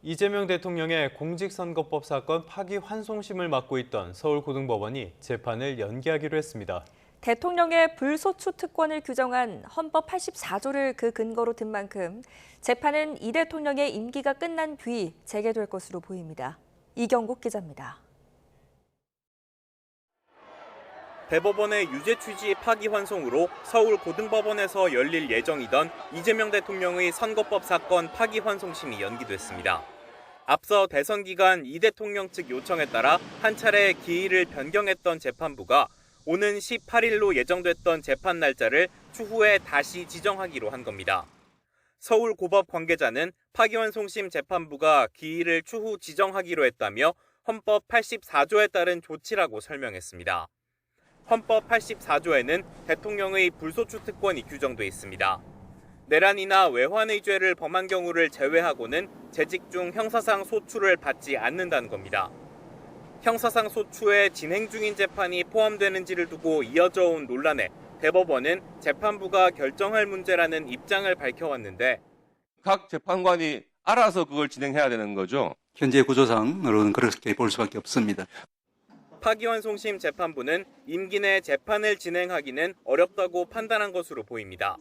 이재명 대통령의 공직선거법 사건 파기환송심을 맡고 있던 서울고등법원이 재판을 연기하기로 했습니다. 대통령의 불소추 특권을 규정한 헌법 84조를 그 근거로 든 만큼 재판은 이 대통령의 임기가 끝난 뒤 재개될 것으로 보입니다. 이경국 기자입니다. 대법원의 유죄 취지 파기환송으로 서울고등법원에서 열릴 예정이던 이재명 대통령의 선거법 사건 파기환송심이 연기됐습니다. 앞서 대선 기간 이 대통령 측 요청에 따라 한 차례 기일을 변경했던 재판부가 오는 18일로 예정됐던 재판 날짜를 추후에 다시 지정하기로 한 겁니다. 서울고법 관계자는 파기환송심 재판부가 기일을 추후 지정하기로 했다며 헌법 84조에 따른 조치라고 설명했습니다. 헌법 84조에는 대통령의 불소추 특권이 규정돼 있습니다. 내란이나 외환의 죄를 범한 경우를 제외하고는 재직 중 형사상 소추를 받지 않는다는 겁니다. 형사상 소추에 진행 중인 재판이 포함되는지를 두고 이어져 온 논란에 대법원은 재판부가 결정할 문제라는 입장을 밝혀왔는데 각 재판관이 알아서 그걸 진행해야 되는 거죠. 현재 구조상으로는 그렇게 볼 수밖에 없습니다. 파기환송심 재판부는 임기 내 재판을 진행하기는 어렵다고 판단한 것으로 보입니다.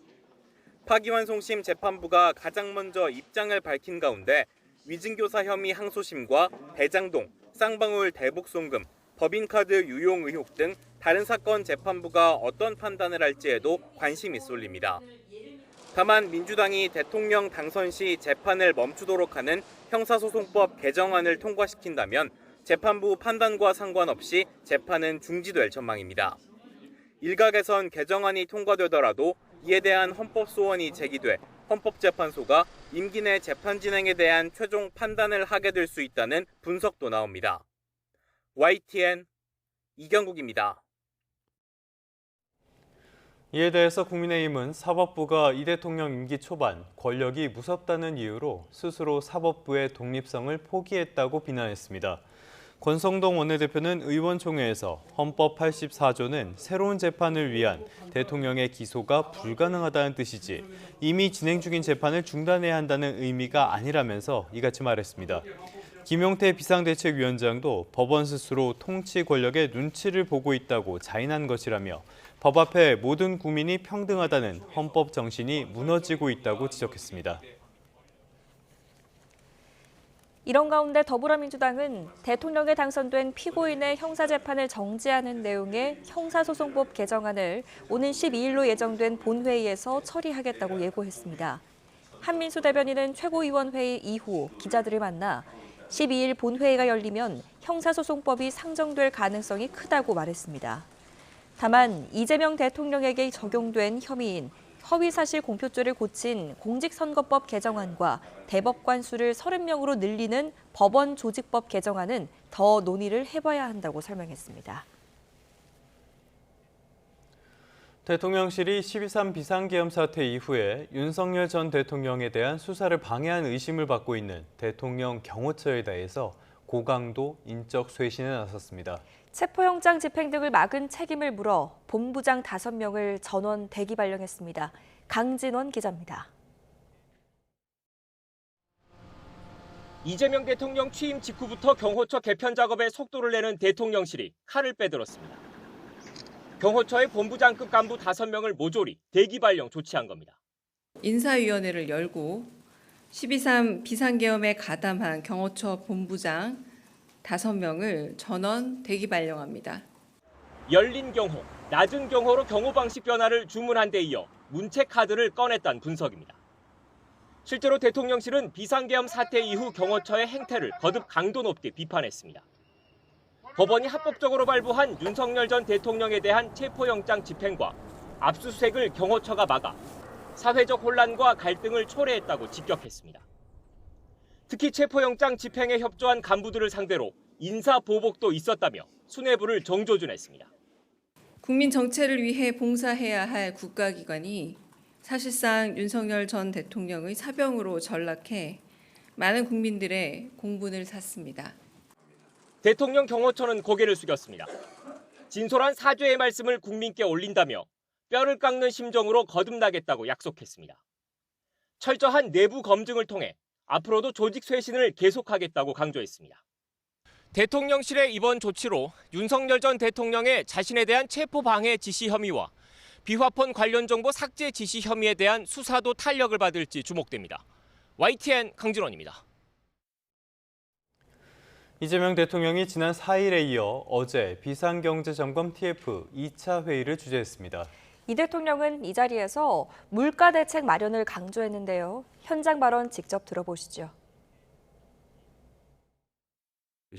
파기환송심 재판부가 가장 먼저 입장을 밝힌 가운데 위증교사 혐의 항소심과 대장동, 쌍방울 대북송금, 법인카드 유용 의혹 등 다른 사건 재판부가 어떤 판단을 할지에도 관심이 쏠립니다. 다만 민주당이 대통령 당선 시 재판을 멈추도록 하는 형사소송법 개정안을 통과시킨다면 재판부 판단과 상관없이 재판은 중지될 전망입니다. 일각에선 개정안이 통과되더라도 이에 대한 헌법 소원이 제기돼 헌법재판소가 임기 내 재판 진행에 대한 최종 판단을 하게 될 수 있다는 분석도 나옵니다. YTN 이경국입니다. 이에 대해서 국민의힘은 사법부가 이 대통령 임기 초반 권력이 무섭다는 이유로 스스로 사법부의 독립성을 포기했다고 비난했습니다. 권성동 원내대표는 의원총회에서 헌법 84조는 새로운 재판을 위한 대통령의 기소가 불가능하다는 뜻이지 이미 진행 중인 재판을 중단해야 한다는 의미가 아니라면서 이같이 말했습니다. 김용태 비상대책위원장도 법원 스스로 통치 권력의 눈치를 보고 있다고 자인한 것이라며 법 앞에 모든 국민이 평등하다는 헌법 정신이 무너지고 있다고 지적했습니다. 이런 가운데 더불어민주당은 대통령에 당선된 피고인의 형사재판을 정지하는 내용의 형사소송법 개정안을 오는 12일로 예정된 본회의에서 처리하겠다고 예고했습니다. 한민수 대변인은 최고위원회의 이후 기자들을 만나 12일 본회의가 열리면 형사소송법이 상정될 가능성이 크다고 말했습니다. 다만 이재명 대통령에게 적용된 혐의인 허위사실 공표죄를 고친 공직선거법 개정안과 대법관 수를 30명으로 늘리는 법원 조직법 개정안은 더 논의를 해봐야 한다고 설명했습니다. 대통령실이 12.3 비상계엄 사태 이후에 윤석열 전 대통령에 대한 수사를 방해한 의심을 받고 있는 대통령 경호처에 대해서 고강도 인적 쇄신에 나섰습니다. 체포영장 집행 등을 막은 책임을 물어 본부장 5명을 전원 대기 발령했습니다. 강진원 기자입니다. 이재명 대통령 취임 직후부터 경호처 개편 작업에 속도를 내는 대통령실이 칼을 빼들었습니다. 경호처의 본부장급 간부 5명을 모조리 대기 발령 조치한 겁니다. 인사위원회를 열고 12.3 비상계엄에 가담한 경호처 본부장 5명을 전원 대기 발령합니다. 열린 경호, 낮은 경호로 경호 방식 변화를 주문한 데 이어 문체 카드를 꺼냈다는 분석입니다. 실제로 대통령실은 비상계엄 사태 이후 경호처의 행태를 거듭 강도 높게 비판했습니다. 법원이 합법적으로 발부한 윤석열 전 대통령에 대한 체포영장 집행과 압수수색을 경호처가 막아 사회적 혼란과 갈등을 초래했다고 직격했습니다. 특히 체포영장 집행에 협조한 간부들을 상대로 인사보복도 있었다며 수뇌부를 정조준했습니다. 국민 정체를 위해 봉사해야 할 국가기관이 사실상 윤석열 전 대통령의 사병으로 전락해 많은 국민들의 공분을 샀습니다. 대통령 경호처는 고개를 숙였습니다. 진솔한 사죄의 말씀을 국민께 올린다며 뼈를 깎는 심정으로 거듭나겠다고 약속했습니다. 철저한 내부 검증을 통해 앞으로도 조직 쇄신을 계속하겠다고 강조했습니다. 대통령실의 이번 조치로 윤석열 전 대통령의 자신에 대한 체포방해 지시 혐의와 비화폰 관련 정보 삭제 지시 혐의에 대한 수사도 탄력을 받을지 주목됩니다. YTN 강진원입니다. 이재명 대통령이 지난 4일에 이어 어제 비상경제점검 TF 2차 회의를 주재했습니다. 이 대통령은 이 자리에서 물가 대책 마련을 강조했는데요. 현장 발언 직접 들어보시죠.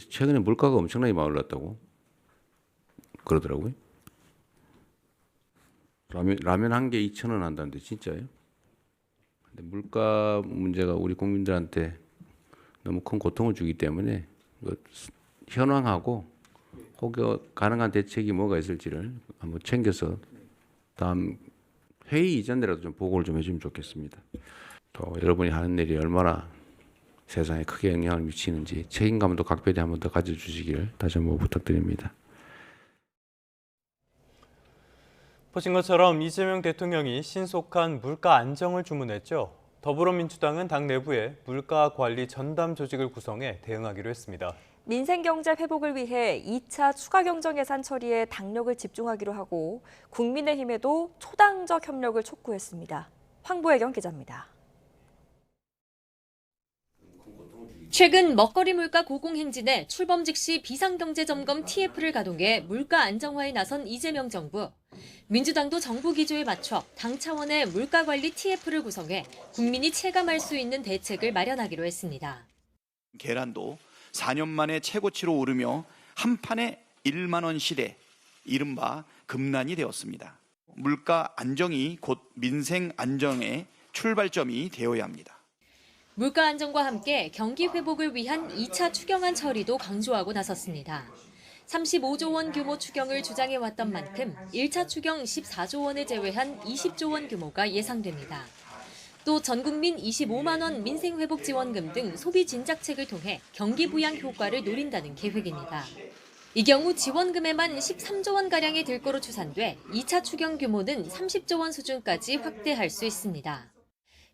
최근에 물가가 엄청나게 많이 올랐다고 그러더라고요. 라면 한 개 2,000원 한다는데 진짜예요? 근데 물가 문제가 우리 국민들한테 너무 큰 고통을 주기 때문에 현황하고 혹여 가능한 대책이 뭐가 있을지를 한번 챙겨서 다음 회의 이전이라도 좀 보고를 좀 해주면 좋겠습니다. 또 여러분이 하는 일이 얼마나 세상에 크게 영향을 미치는지 책임감도 각별히 한번 더 가져주시기를 다시 한번 부탁드립니다. 보신 것처럼 이재명 대통령이 신속한 물가 안정을 주문했죠. 더불어민주당은 당 내부에 물가 관리 전담 조직을 구성해 대응하기로 했습니다. 민생경제 회복을 위해 2차 추가 경정 예산 처리에 당력을 집중하기로 하고 국민의힘에도 초당적 협력을 촉구했습니다. 황보혜경 기자입니다. 최근 먹거리 물가 고공행진에 출범 즉시 비상경제점검 TF를 가동해 물가 안정화에 나선 이재명 정부. 민주당도 정부 기조에 맞춰 당 차원의 물가관리 TF를 구성해 국민이 체감할 수 있는 대책을 마련하기로 했습니다. 계란도 4년 만에 최고치로 오르며 한 판에 1만 원 시대, 이른바 급난이 되었습니다. 물가 안정이 곧 민생 안정의 출발점이 되어야 합니다. 물가 안정과 함께 경기 회복을 위한 2차 추경안 처리도 강조하고 나섰습니다. 35조 원 규모 추경을 주장해왔던 만큼 1차 추경 14조 원을 제외한 20조 원 규모가 예상됩니다. 또 전국민 25만 원 민생회복지원금 등 소비 진작책을 통해 경기 부양 효과를 노린다는 계획입니다. 이 경우 지원금에만 13조 원가량이 들 거로 추산돼 2차 추경 규모는 30조 원 수준까지 확대할 수 있습니다.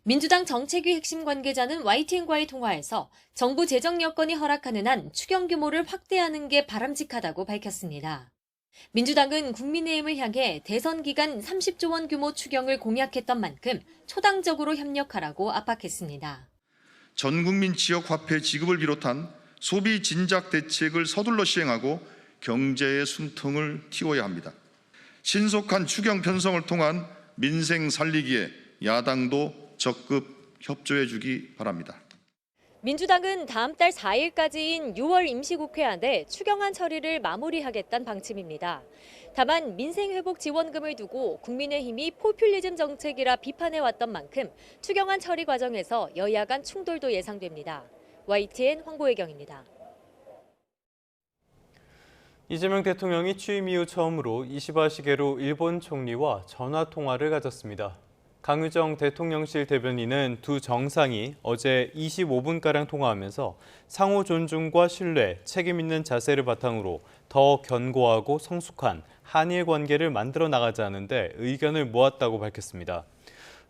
민주당 정책위 핵심 관계자는 YTN과의 통화에서 정부 재정 여건이 허락하는 한 추경 규모를 확대하는 게 바람직하다고 밝혔습니다. 민주당은 국민의힘을 향해 대선 기간 30조 원 규모 추경을 공약했던 만큼 초당적으로 협력하라고 압박했습니다. 전국민 지역 화폐 지급을 비롯한 소비 진작 대책을 서둘러 시행하고 경제의 숨통을 틔워야 합니다. 신속한 추경 편성을 통한 민생 살리기에 야당도 적극 협조해 주기 바랍니다. 민주당은 다음 달 4일까지인 6월 임시국회 안에 추경안 처리를 마무리하겠다는 방침입니다. 다만 민생회복 지원금을 두고 국민의힘이 포퓰리즘 정책이라 비판해왔던 만큼 추경안 처리 과정에서 여야 간 충돌도 예상됩니다. YTN 황보혜경입니다. 이재명 대통령이 취임 이후 처음으로 이시바 시게루 일본 총리와 전화 통화를 가졌습니다. 강유정 대통령실 대변인은 두 정상이 어제 25분가량 통화하면서 상호 존중과 신뢰, 책임 있는 자세를 바탕으로 더 견고하고 성숙한 한일 관계를 만들어 나가자는데 의견을 모았다고 밝혔습니다.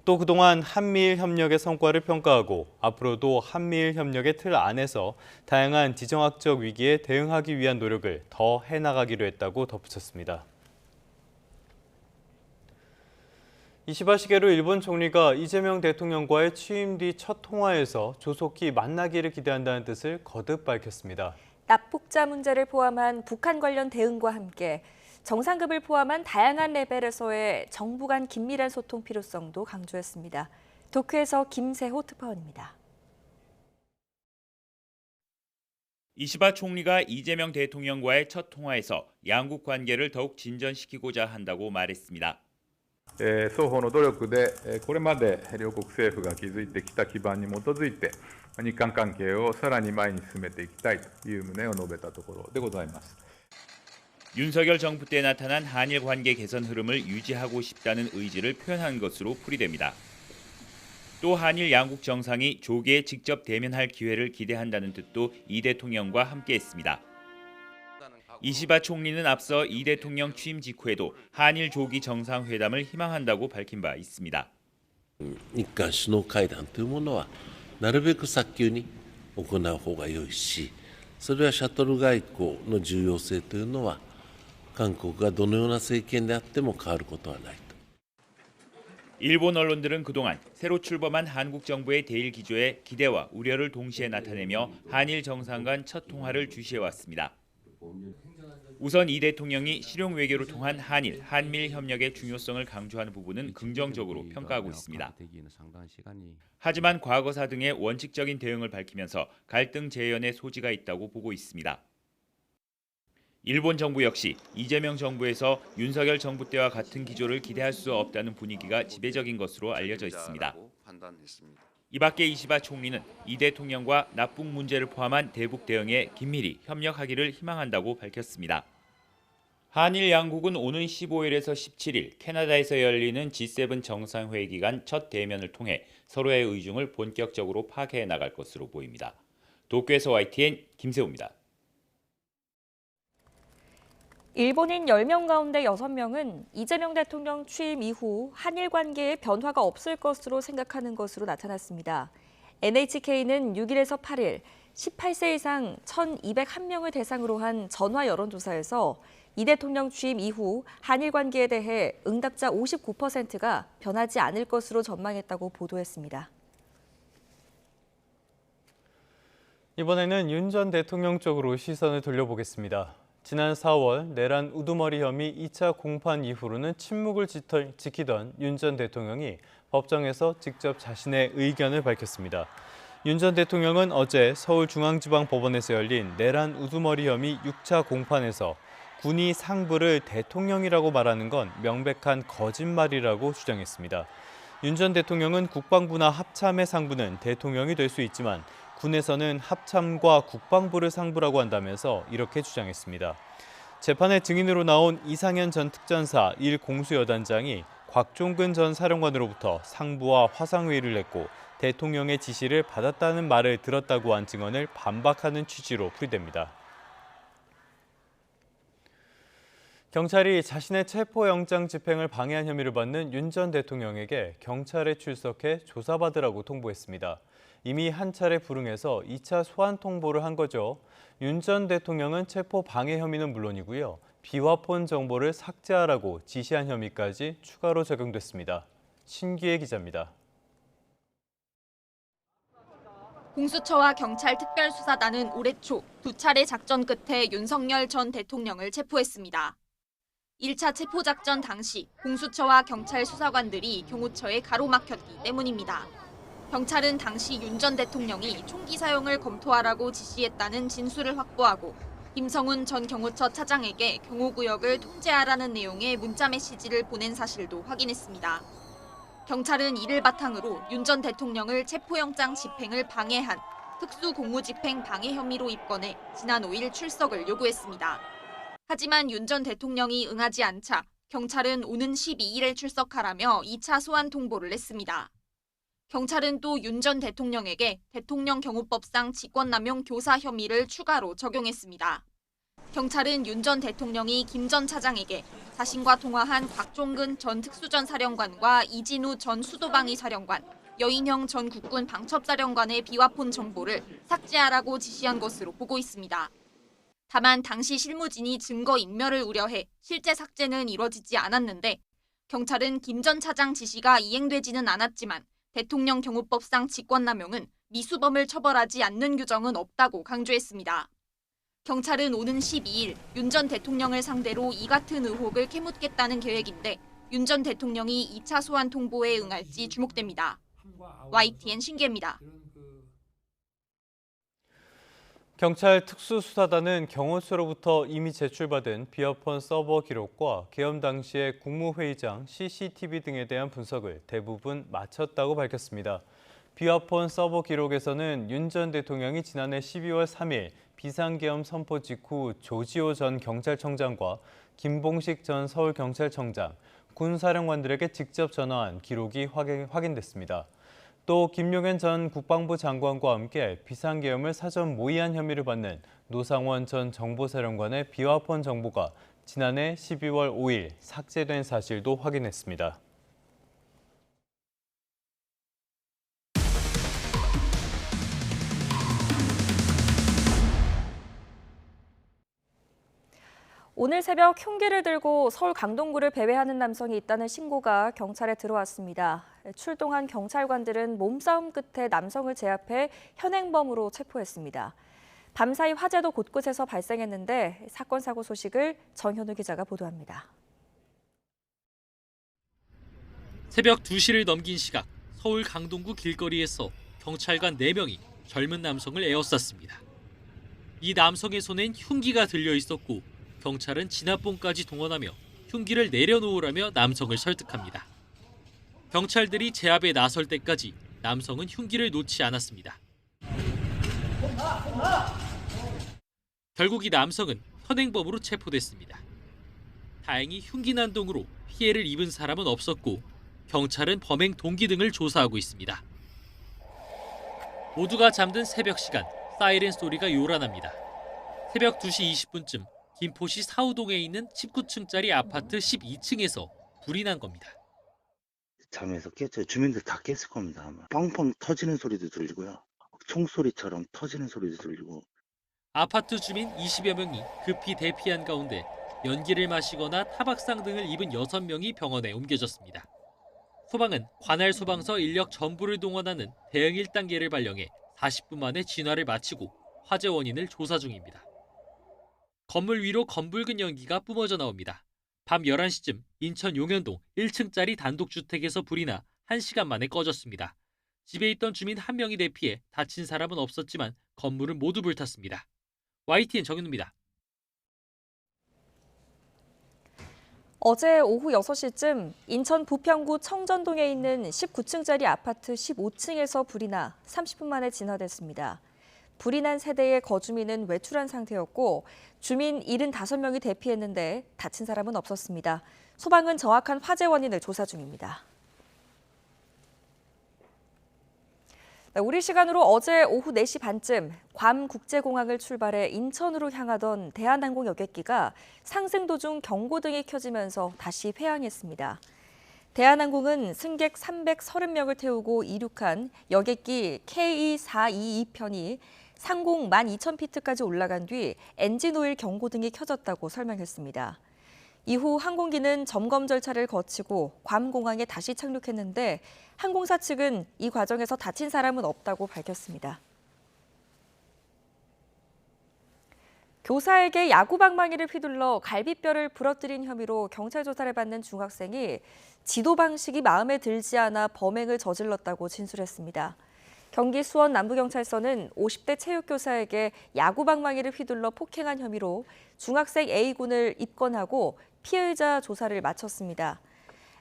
또 그동안 한미일 협력의 성과를 평가하고 앞으로도 한미일 협력의 틀 안에서 다양한 지정학적 위기에 대응하기 위한 노력을 더 해나가기로 했다고 덧붙였습니다. 이시바 시게루 일본 총리가 이재명 대통령과의 취임 뒤 첫 통화에서 조속히 만나기를 기대한다는 뜻을 거듭 밝혔습니다. 납북자 문제를 포함한 북한 관련 대응과 함께 정상급을 포함한 다양한 레벨에서의 정부 간 긴밀한 소통 필요성도 강조했습니다. 도쿄에서 김세호 특파원입니다. 이시바 총리가 이재명 대통령과의 첫 통화에서 양국 관계를 더욱 진전시키고자 한다고 말했습니다. 双方の努力でこれまで両国政府が築いてきた基盤に基づいて日韓関係をさらに前に進めていきたいという旨を述べたところでございます。 윤석열 정부 때 나타난 한일 관계 개선 흐름을 유지하고 싶다는 의지를 표현한 것으로 풀이됩니다. 또 한일 양국 정상이 조기에 직접 대면할 기회를 기대한다는 뜻도 이 대통령과 함께했습니다. 이시바 총리는 앞서 이 대통령 취임 직후에도 한일 조기 정상회담을 희망한다고 밝힌 바 있습니다. 日韓首脳会談というものはなるべく早急に行う方が良いし、それはシャトル外交の重要性というのは韓国がどのような政権であっても変わることはないと。 일본 언론들은 그동안 새로 출범한 한국 정부의 대일 기조에 기대와 우려를 동시에 나타내며 한일 정상 간 첫 통화를 주시해왔습니다. 우선 이 대통령이 실용 외교로 통한 한일, 한미일 협력의 중요성을 강조하는 부분은 긍정적으로 평가하고 있습니다. 하지만 과거사 등의 원칙적인 대응을 밝히면서 갈등 재현의 소지가 있다고 보고 있습니다. 일본 정부 역시 이재명 정부에서 윤석열 정부 때와 같은 기조를 기대할 수 없다는 분위기가 지배적인 것으로 알려져 있습니다. 이 밖에 이시바 총리는 이 대통령과 납북 문제를 포함한 대북 대응에 긴밀히 협력하기를 희망한다고 밝혔습니다. 한일 양국은 오는 15일에서 17일 캐나다에서 열리는 G7 정상회의 기간 첫 대면을 통해 서로의 의중을 본격적으로 파악해 나갈 것으로 보입니다. 도쿄에서 YTN 김세우입니다. 일본인 10명 가운데 6명은 이재명 대통령 취임 이후 한일 관계에 변화가 없을 것으로 생각하는 것으로 나타났습니다. NHK는 6일에서 8일 18세 이상 1,201명을 대상으로 한 전화 여론조사에서 이 대통령 취임 이후 한일 관계에 대해 응답자 59%가 변하지 않을 것으로 전망했다고 보도했습니다. 이번에는 윤 전 대통령 쪽으로 시선을 돌려보겠습니다. 지난 4월 내란 우두머리 혐의 2차 공판 이후로는 침묵을 지키던 윤 전 대통령이 법정에서 직접 자신의 의견을 밝혔습니다. 윤 전 대통령은 어제 서울중앙지방법원에서 열린 내란 우두머리 혐의 6차 공판에서 군이 상부를 대통령이라고 말하는 건 명백한 거짓말이라고 주장했습니다. 윤 전 대통령은 국방부나 합참의 상부는 대통령이 될 수 있지만 군에서는 합참과 국방부를 상부라고 한다면서 이렇게 주장했습니다. 재판에 증인으로 나온 이상현 전 특전사 1공수여단장이 곽종근 전 사령관으로부터 상부와 화상회의를 했고 대통령의 지시를 받았다는 말을 들었다고 한 증언을 반박하는 취지로 풀이됩니다. 경찰이 자신의 체포영장 집행을 방해한 혐의를 받는 윤 전 대통령에게 경찰에 출석해 조사받으라고 통보했습니다. 이미 한 차례 불응해서 2차 소환 통보를 한 거죠. 윤 전 대통령은 체포 방해 혐의는 물론이고요. 비화폰 정보를 삭제하라고 지시한 혐의까지 추가로 적용됐습니다. 신기혜 기자입니다. 공수처와 경찰 특별수사단은 올해 초 2차례 작전 끝에 윤석열 전 대통령을 체포했습니다. 1차 체포작전 당시 공수처와 경찰 수사관들이 경호처에 가로막혔기 때문입니다. 경찰은 당시 윤 전 대통령이 총기 사용을 검토하라고 지시했다는 진술을 확보하고 김성훈 전 경호처 차장에게 경호구역을 통제하라는 내용의 문자 메시지를 보낸 사실도 확인했습니다. 경찰은 이를 바탕으로 윤 전 대통령을 체포영장 집행을 방해한 특수공무집행 방해 혐의로 입건해 지난 5일 출석을 요구했습니다. 하지만 윤 전 대통령이 응하지 않자 경찰은 오는 12일에 출석하라며 2차 소환 통보를 했습니다. 경찰은 또 윤 전 대통령에게 대통령경호법상 직권남용 교사 혐의를 추가로 적용했습니다. 경찰은 윤 전 대통령이 김 전 차장에게 자신과 통화한 곽종근 전 특수전 사령관과 이진우 전 수도방위 사령관, 여인형 전 국군 방첩사령관의 비화폰 정보를 삭제하라고 지시한 것으로 보고 있습니다. 다만 당시 실무진이 증거 인멸을 우려해 실제 삭제는 이뤄지지 않았는데 경찰은 김 전 차장 지시가 이행되지는 않았지만 대통령 경호법상 직권남용은 미수범을 처벌하지 않는 규정은 없다고 강조했습니다. 경찰은 오는 12일 윤 전 대통령을 상대로 이 같은 의혹을 캐묻겠다는 계획인데 윤 전 대통령이 2차 소환 통보에 응할지 주목됩니다. YTN 신기혜입니다. 경찰 특수수사단은 경호처로부터 이미 제출받은 비화폰 서버 기록과 계엄 당시의 국무회의장 CCTV 등에 대한 분석을 대부분 마쳤다고 밝혔습니다. 비화폰 서버 기록에서는 윤 전 대통령이 지난해 12월 3일 비상계엄 선포 직후 조지호 전 경찰청장과 김봉식 전 서울경찰청장, 군사령관들에게 직접 전화한 기록이 확인됐습니다. 또 김용현 전 국방부 장관과 함께 비상계엄을 사전 모의한 혐의를 받는 노상원 전 정보사령관의 비화폰 정보가 지난해 12월 5일 삭제된 사실도 확인했습니다. 오늘 새벽 흉기를 들고 서울 강동구를 배회하는 남성이 있다는 신고가 경찰에 들어왔습니다. 출동한 경찰관들은 몸싸움 끝에 남성을 제압해 현행범으로 체포했습니다. 밤사이 화재도 곳곳에서 발생했는데 사건 사고 소식을 전현우 기자가 보도합니다. 새벽 2시를 넘긴 시각 서울 강동구 길거리에서 경찰관 4명이 젊은 남성을 에워쌌습니다. 이 남성의 손엔 흉기가 들려 있었고 경찰은 진압봉까지 동원하며 흉기를 내려놓으라며 남성을 설득합니다. 경찰들이 제압에 나설 때까지 남성은 흉기를 놓지 않았습니다. 결국 이 남성은 현행범으로 체포됐습니다. 다행히 흉기 난동으로 피해를 입은 사람은 없었고 경찰은 범행 동기 등을 조사하고 있습니다. 모두가 잠든 새벽 시간 사이렌 소리가 요란합니다. 새벽 2시 20분쯤 김포시 사우동에 있는 19층짜리 아파트 12층에서 불이 난 겁니다. 잠에서 깼죠. 주민들 다 깼을 겁니다. 아마. 뻥뻥 터지는 소리도 들리고요. 총소리처럼 터지는 소리도 들리고. 아파트 주민 20여 명이 급히 대피한 가운데 연기를 마시거나 타박상 등을 입은 6명이 병원에 옮겨졌습니다. 소방은 관할 소방서 인력 전부를 동원하는 대응 1단계를 발령해 40분 만에 진화를 마치고 화재 원인을 조사 중입니다. 건물 위로 검붉은 연기가 뿜어져 나옵니다. 밤 11시쯤 인천 용현동 1층짜리 단독주택에서 불이 나 1시간 만에 꺼졌습니다. 집에 있던 주민 1명이 대피해 다친 사람은 없었지만 건물은 모두 불탔습니다. YTN 정현우입니다. 어제 오후 6시쯤 인천 부평구 청전동에 있는 19층짜리 아파트 15층에서 불이 나 30분 만에 진화됐습니다. 불이 난 세대의 거주민은 외출한 상태였고 주민 75명이 대피했는데 다친 사람은 없었습니다. 소방은 정확한 화재 원인을 조사 중입니다. 우리 시간으로 어제 오후 4시 반쯤 괌 국제공항을 출발해 인천으로 향하던 대한항공 여객기가 상승 도중 경고등이 켜지면서 다시 회항했습니다. 대한항공은 승객 330명을 태우고 이륙한 여객기 KE422편이 상공 12,000피트까지 올라간 뒤 엔진 오일 경고등이 켜졌다고 설명했습니다. 이후 항공기는 점검 절차를 거치고 괌 공항에 다시 착륙했는데 항공사 측은 이 과정에서 다친 사람은 없다고 밝혔습니다. 교사에게 야구 방망이를 휘둘러 갈비뼈를 부러뜨린 혐의로 경찰 조사를 받는 중학생이 지도 방식이 마음에 들지 않아 범행을 저질렀다고 진술했습니다. 경기 수원 남부경찰서는 50대 체육교사에게 야구 방망이를 휘둘러 폭행한 혐의로 중학생 A군을 입건하고 피해자 조사를 마쳤습니다.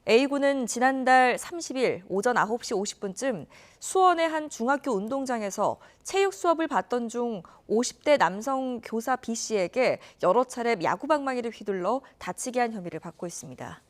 A군은 지난달 30일 오전 9시 50분쯤 수원의 한 중학교 운동장에서 체육 수업을 받던 중 50대 남성 교사 B씨에게 여러 차례 야구 방망이를 휘둘러 다치게 한 혐의를 받고 있습니다.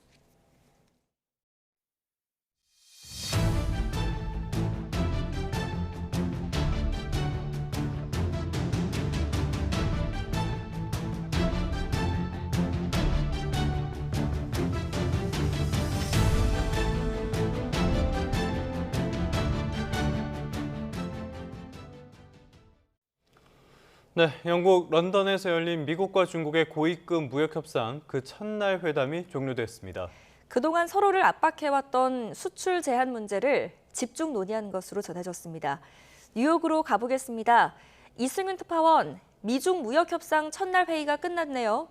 네, 영국 런던에서 열린 미국과 중국의 고위급 무역 협상 그 첫날 회담이 종료됐습니다. 그동안 서로를 압박해왔던 수출 제한 문제를 집중 논의한 것으로 전해졌습니다. 뉴욕으로 가보겠습니다. 이승윤 특파원, 미중 무역 협상 첫날 회의가 끝났네요.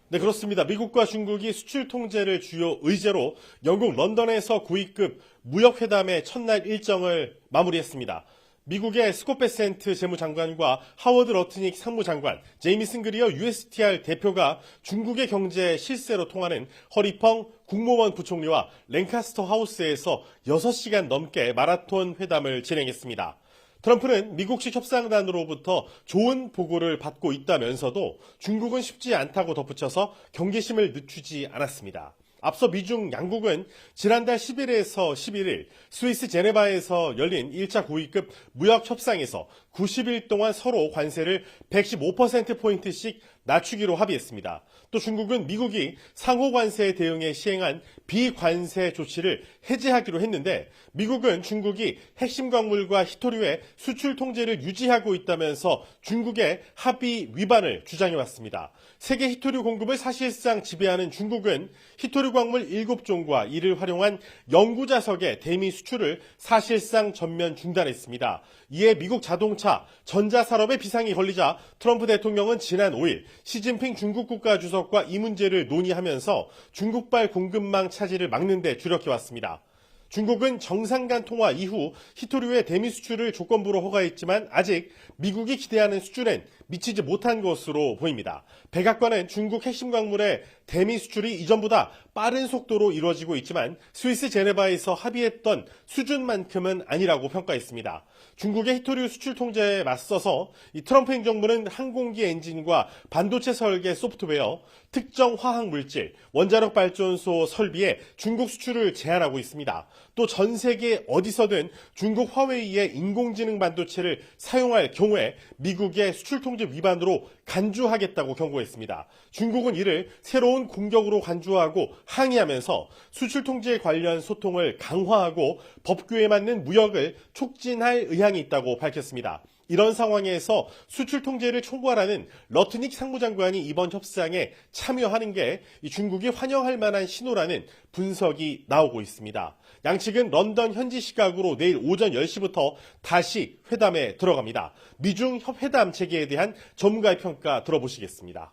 네, 그렇습니다. 미국과 중국이 수출 통제를 주요 의제로 영국 런던에서 고위급 무역회담의 첫날 일정을 마무리했습니다. 미국의 스콧 베센트 재무장관과 하워드 러트닉 상무장관, 제이미슨 그리어 USTR 대표가 중국의 경제 실세로 통하는 허리펑 국무원 부총리와 랭카스터 하우스에서 6시간 넘게 마라톤 회담을 진행했습니다. 트럼프는 미국식 협상단으로부터 좋은 보고를 받고 있다면서도 중국은 쉽지 않다고 덧붙여서 경계심을 늦추지 않았습니다. 앞서 미중 양국은 지난달 10일에서 11일 스위스 제네바에서 열린 1차 고위급 무역 협상에서 90일 동안 서로 관세를 115%포인트씩 낮추기로 합의했습니다. 또 중국은 미국이 상호 관세에 대응해 시행한 비관세 조치를 해제하기로 했는데 미국은 중국이 핵심 광물과 히토류의 수출 통제를 유지하고 있다면서 중국의 합의 위반을 주장해왔습니다. 세계 히토류 공급을 사실상 지배하는 중국은 히토류 광물 7종과 이를 활용한 연구자석의 대미 수출을 사실상 전면 중단했습니다. 이에 미국 자동차, 전자산업에 비상이 걸리자 트럼프 대통령은 지난 5일 시진핑 중국 국가주석과 이 문제를 논의하면서 중국발 공급망 차질을 막는 데 주력해왔습니다. 중국은 정상 간 통화 이후 히토류의 대미 수출을 조건부로 허가했지만 아직 미국이 기대하는 수준엔 미치지 못한 것으로 보입니다. 백악관은 중국 핵심 광물의 대미 수출이 이전보다 빠른 속도로 이루어지고 있지만 스위스 제네바에서 합의했던 수준만큼은 아니라고 평가했습니다. 중국의 히토류 수출 통제에 맞서서 이 트럼프 행정부는 항공기 엔진과 반도체 설계 소프트웨어, 특정 화학 물질, 원자력 발전소 설비에 중국 수출을 제한하고 있습니다. 또 전 세계 어디서든 중국 화웨이의 인공지능 반도체를 사용할 경우에 미국의 수출 통제 위반으로 간주하겠다고 경고했습니다. 중국은 이를 새로운 공격으로 간주하고 항의하면서 수출 통제 관련 소통을 강화하고 법규에 맞는 무역을 촉진할 의향이 있다고 밝혔습니다. 이런 상황에서 수출 통제를 총괄하는 러트닉 상무장관이 이번 협상에 참여하는 게 중국이 환영할 만한 신호라는 분석이 나오고 있습니다. 양측은 런던 현지 시각으로 내일 오전 10시부터 다시 회담에 들어갑니다. 미중 협회담 체계에 대한 전문가의 평가 들어보시겠습니다.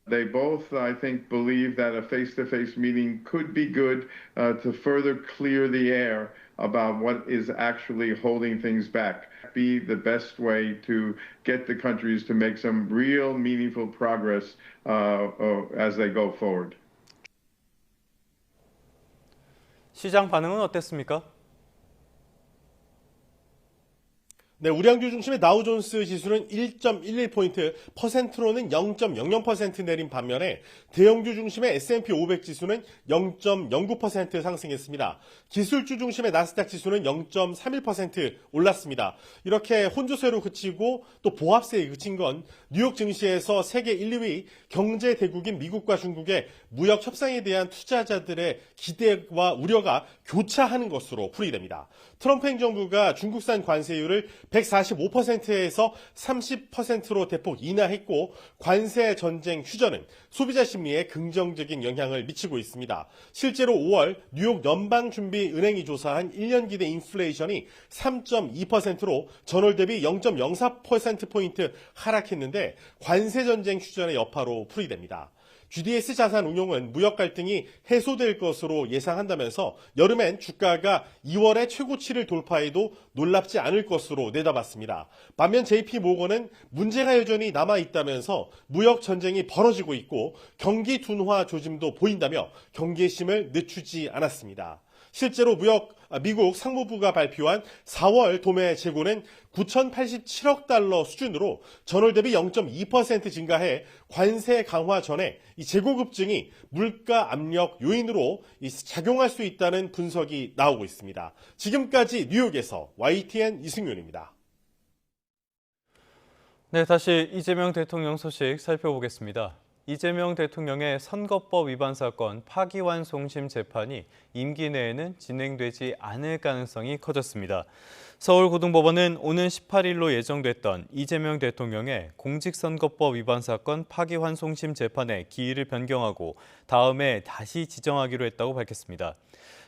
They both, I think, believe that a face-to-face meeting could be good to further clear the air about what is actually holding things back. Be the best way to get the countries to make some real meaningful progress as they go forward. 시장 반응은 어땠습니까? 네, 우량주 중심의 다우존스 지수는 1.11포인트, 퍼센트로는 0.00% 내린 반면에 대형주 중심의 S&P 500 지수는 0.09% 상승했습니다. 기술주 중심의 나스닥 지수는 0.31% 올랐습니다. 이렇게 혼조세로 그치고 또 보합세에 그친 건 뉴욕 증시에서 세계 1, 2위 경제 대국인 미국과 중국의 무역 협상에 대한 투자자들의 기대와 우려가 교차하는 것으로 풀이됩니다. 트럼프 행정부가 중국산 관세율을 145%에서 30%로 대폭 인하했고 관세 전쟁 휴전은 소비자 심리에 긍정적인 영향을 미치고 있습니다. 실제로 5월 뉴욕 연방준비은행이 조사한 1년 기대 인플레이션이 3.2%로 전월 대비 0.04%포인트 하락했는데 관세 전쟁 휴전의 여파로 풀이됩니다. GDS 자산운용은 무역 갈등이 해소될 것으로 예상한다면서 여름엔 주가가 2월의 최고치를 돌파해도 놀랍지 않을 것으로 내다봤습니다. 반면 JP모건은 문제가 여전히 남아있다면서 무역 전쟁이 벌어지고 있고 경기 둔화 조짐도 보인다며 경계심을 늦추지 않았습니다. 실제로 미국 상무부가 발표한 4월 도매 재고는 9,087억 달러 수준으로 전월 대비 0.2% 증가해 관세 강화 전에 이 재고 급증이 물가 압력 요인으로 작용할 수 있다는 분석이 나오고 있습니다. 지금까지 뉴욕에서 YTN 이승윤입니다. 네, 다시 이재명 대통령 소식 살펴보겠습니다. 이재명 대통령의 선거법 위반 사건 파기환송심 재판이 임기 내에는 진행되지 않을 가능성이 커졌습니다. 서울고등법원은 오는 18일로 예정됐던 이재명 대통령의 공직선거법 위반 사건 파기환송심 재판의 기일을 변경하고 다음에 다시 지정하기로 했다고 밝혔습니다.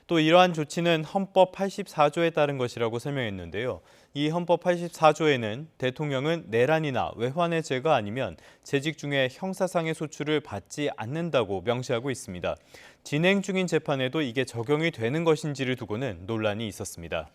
또 이러한 조치는 헌법 84조에 따른 것이라고 설명했는데요. 이 헌법 84조에는 대통령은 내란이나 외환의 죄가 아니면 재직 중에 형사상의 소출을 받지 않는다고 명시하고 있습니다. 진행 중인 재판에도 이게 적용이 되는 것인지를 두고는 논란이 있었습니다.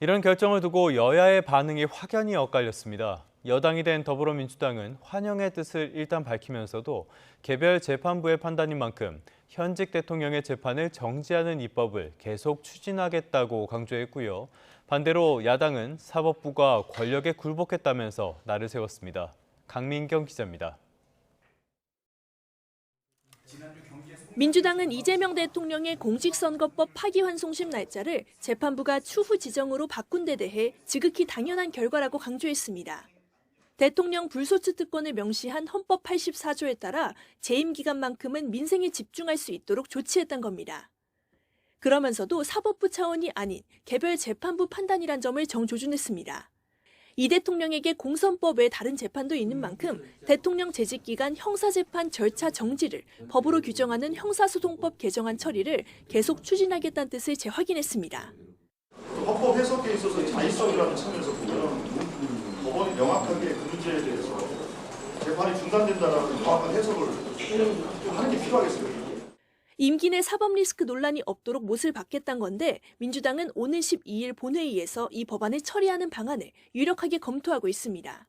이런 결정을 두고 여야의 반응이 확연히 엇갈렸습니다. 여당이 된 더불어민주당은 환영의 뜻을 일단 밝히면서도 개별 재판부의 판단인 만큼 현직 대통령의 재판을 정지하는 입법을 계속 추진하겠다고 강조했고요. 반대로 야당은 사법부가 권력에 굴복했다면서 날을 세웠습니다. 강민경 기자입니다. 지난주 경기에서 민주당은 이재명 대통령의 공직선거법 파기환송심 날짜를 재판부가 추후 지정으로 바꾼 데 대해 지극히 당연한 결과라고 강조했습니다. 대통령 불소추 특권을 명시한 헌법 84조에 따라 재임 기간만큼은 민생에 집중할 수 있도록 조치했던 겁니다. 그러면서도 사법부 차원이 아닌 개별 재판부 판단이란 점을 정조준했습니다. 이 대통령에게 공선법 외 다른 재판도 있는 만큼 대통령 재직 기간 형사재판 절차 정지를 법으로 규정하는 형사소송법 개정안 처리를 계속 추진하겠다는 뜻을 재확인했습니다. 헌법 해석에 있어서 자의성이라는 측면에서 보면 법원이 명확하게 그 문제에 대해서 재판이 중단된다는 명확한 해석을 하는 게 필요하겠습니다. 임기 내 사법 리스크 논란이 없도록 못을 박겠다는 건데 민주당은 오는 12일 본회의에서 이 법안을 처리하는 방안을 유력하게 검토하고 있습니다.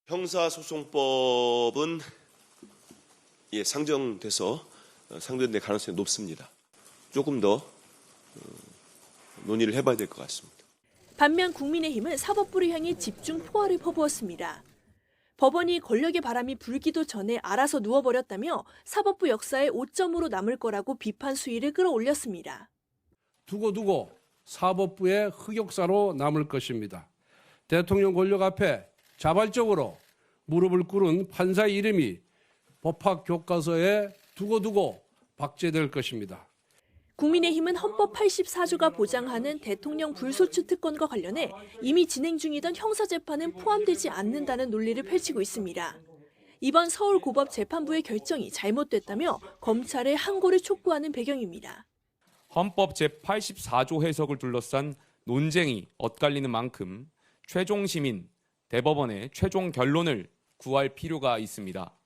형사소송법은 상정돼서 상정될 가능성이 높습니다. 조금 더 논의를 해봐야 될 것 같습니다. 반면 국민의힘은 사법부를 향해 집중 포화를 퍼부었습니다. 법원이 권력의 바람이 불기도 전에 알아서 누워버렸다며 사법부 역사의 오점으로 남을 거라고 비판 수위를 끌어올렸습니다. 두고 사법부의 흑역사로 남을 것입니다. 대통령 권력 앞에 자발적으로 무릎을 꿇은 판사의 이름이 법학 교과서에 두고 박제될 것입니다. 국민의힘은 헌법 84조가 보장하는 대통령 불소추 특권과 관련해 이미 진행 중이던 형사재판은 포함되지 않는다는 논리를 펼치고 있습니다. 이번 서울고법재판부의 결정이 잘못됐다며 검찰에 항고를 촉구하는 배경입니다. 헌법 제84조 해석을 둘러싼 논쟁이 엇갈리는 만큼 최종 심인, 대법원의 최종 결론을 구할 필요가 있습니다.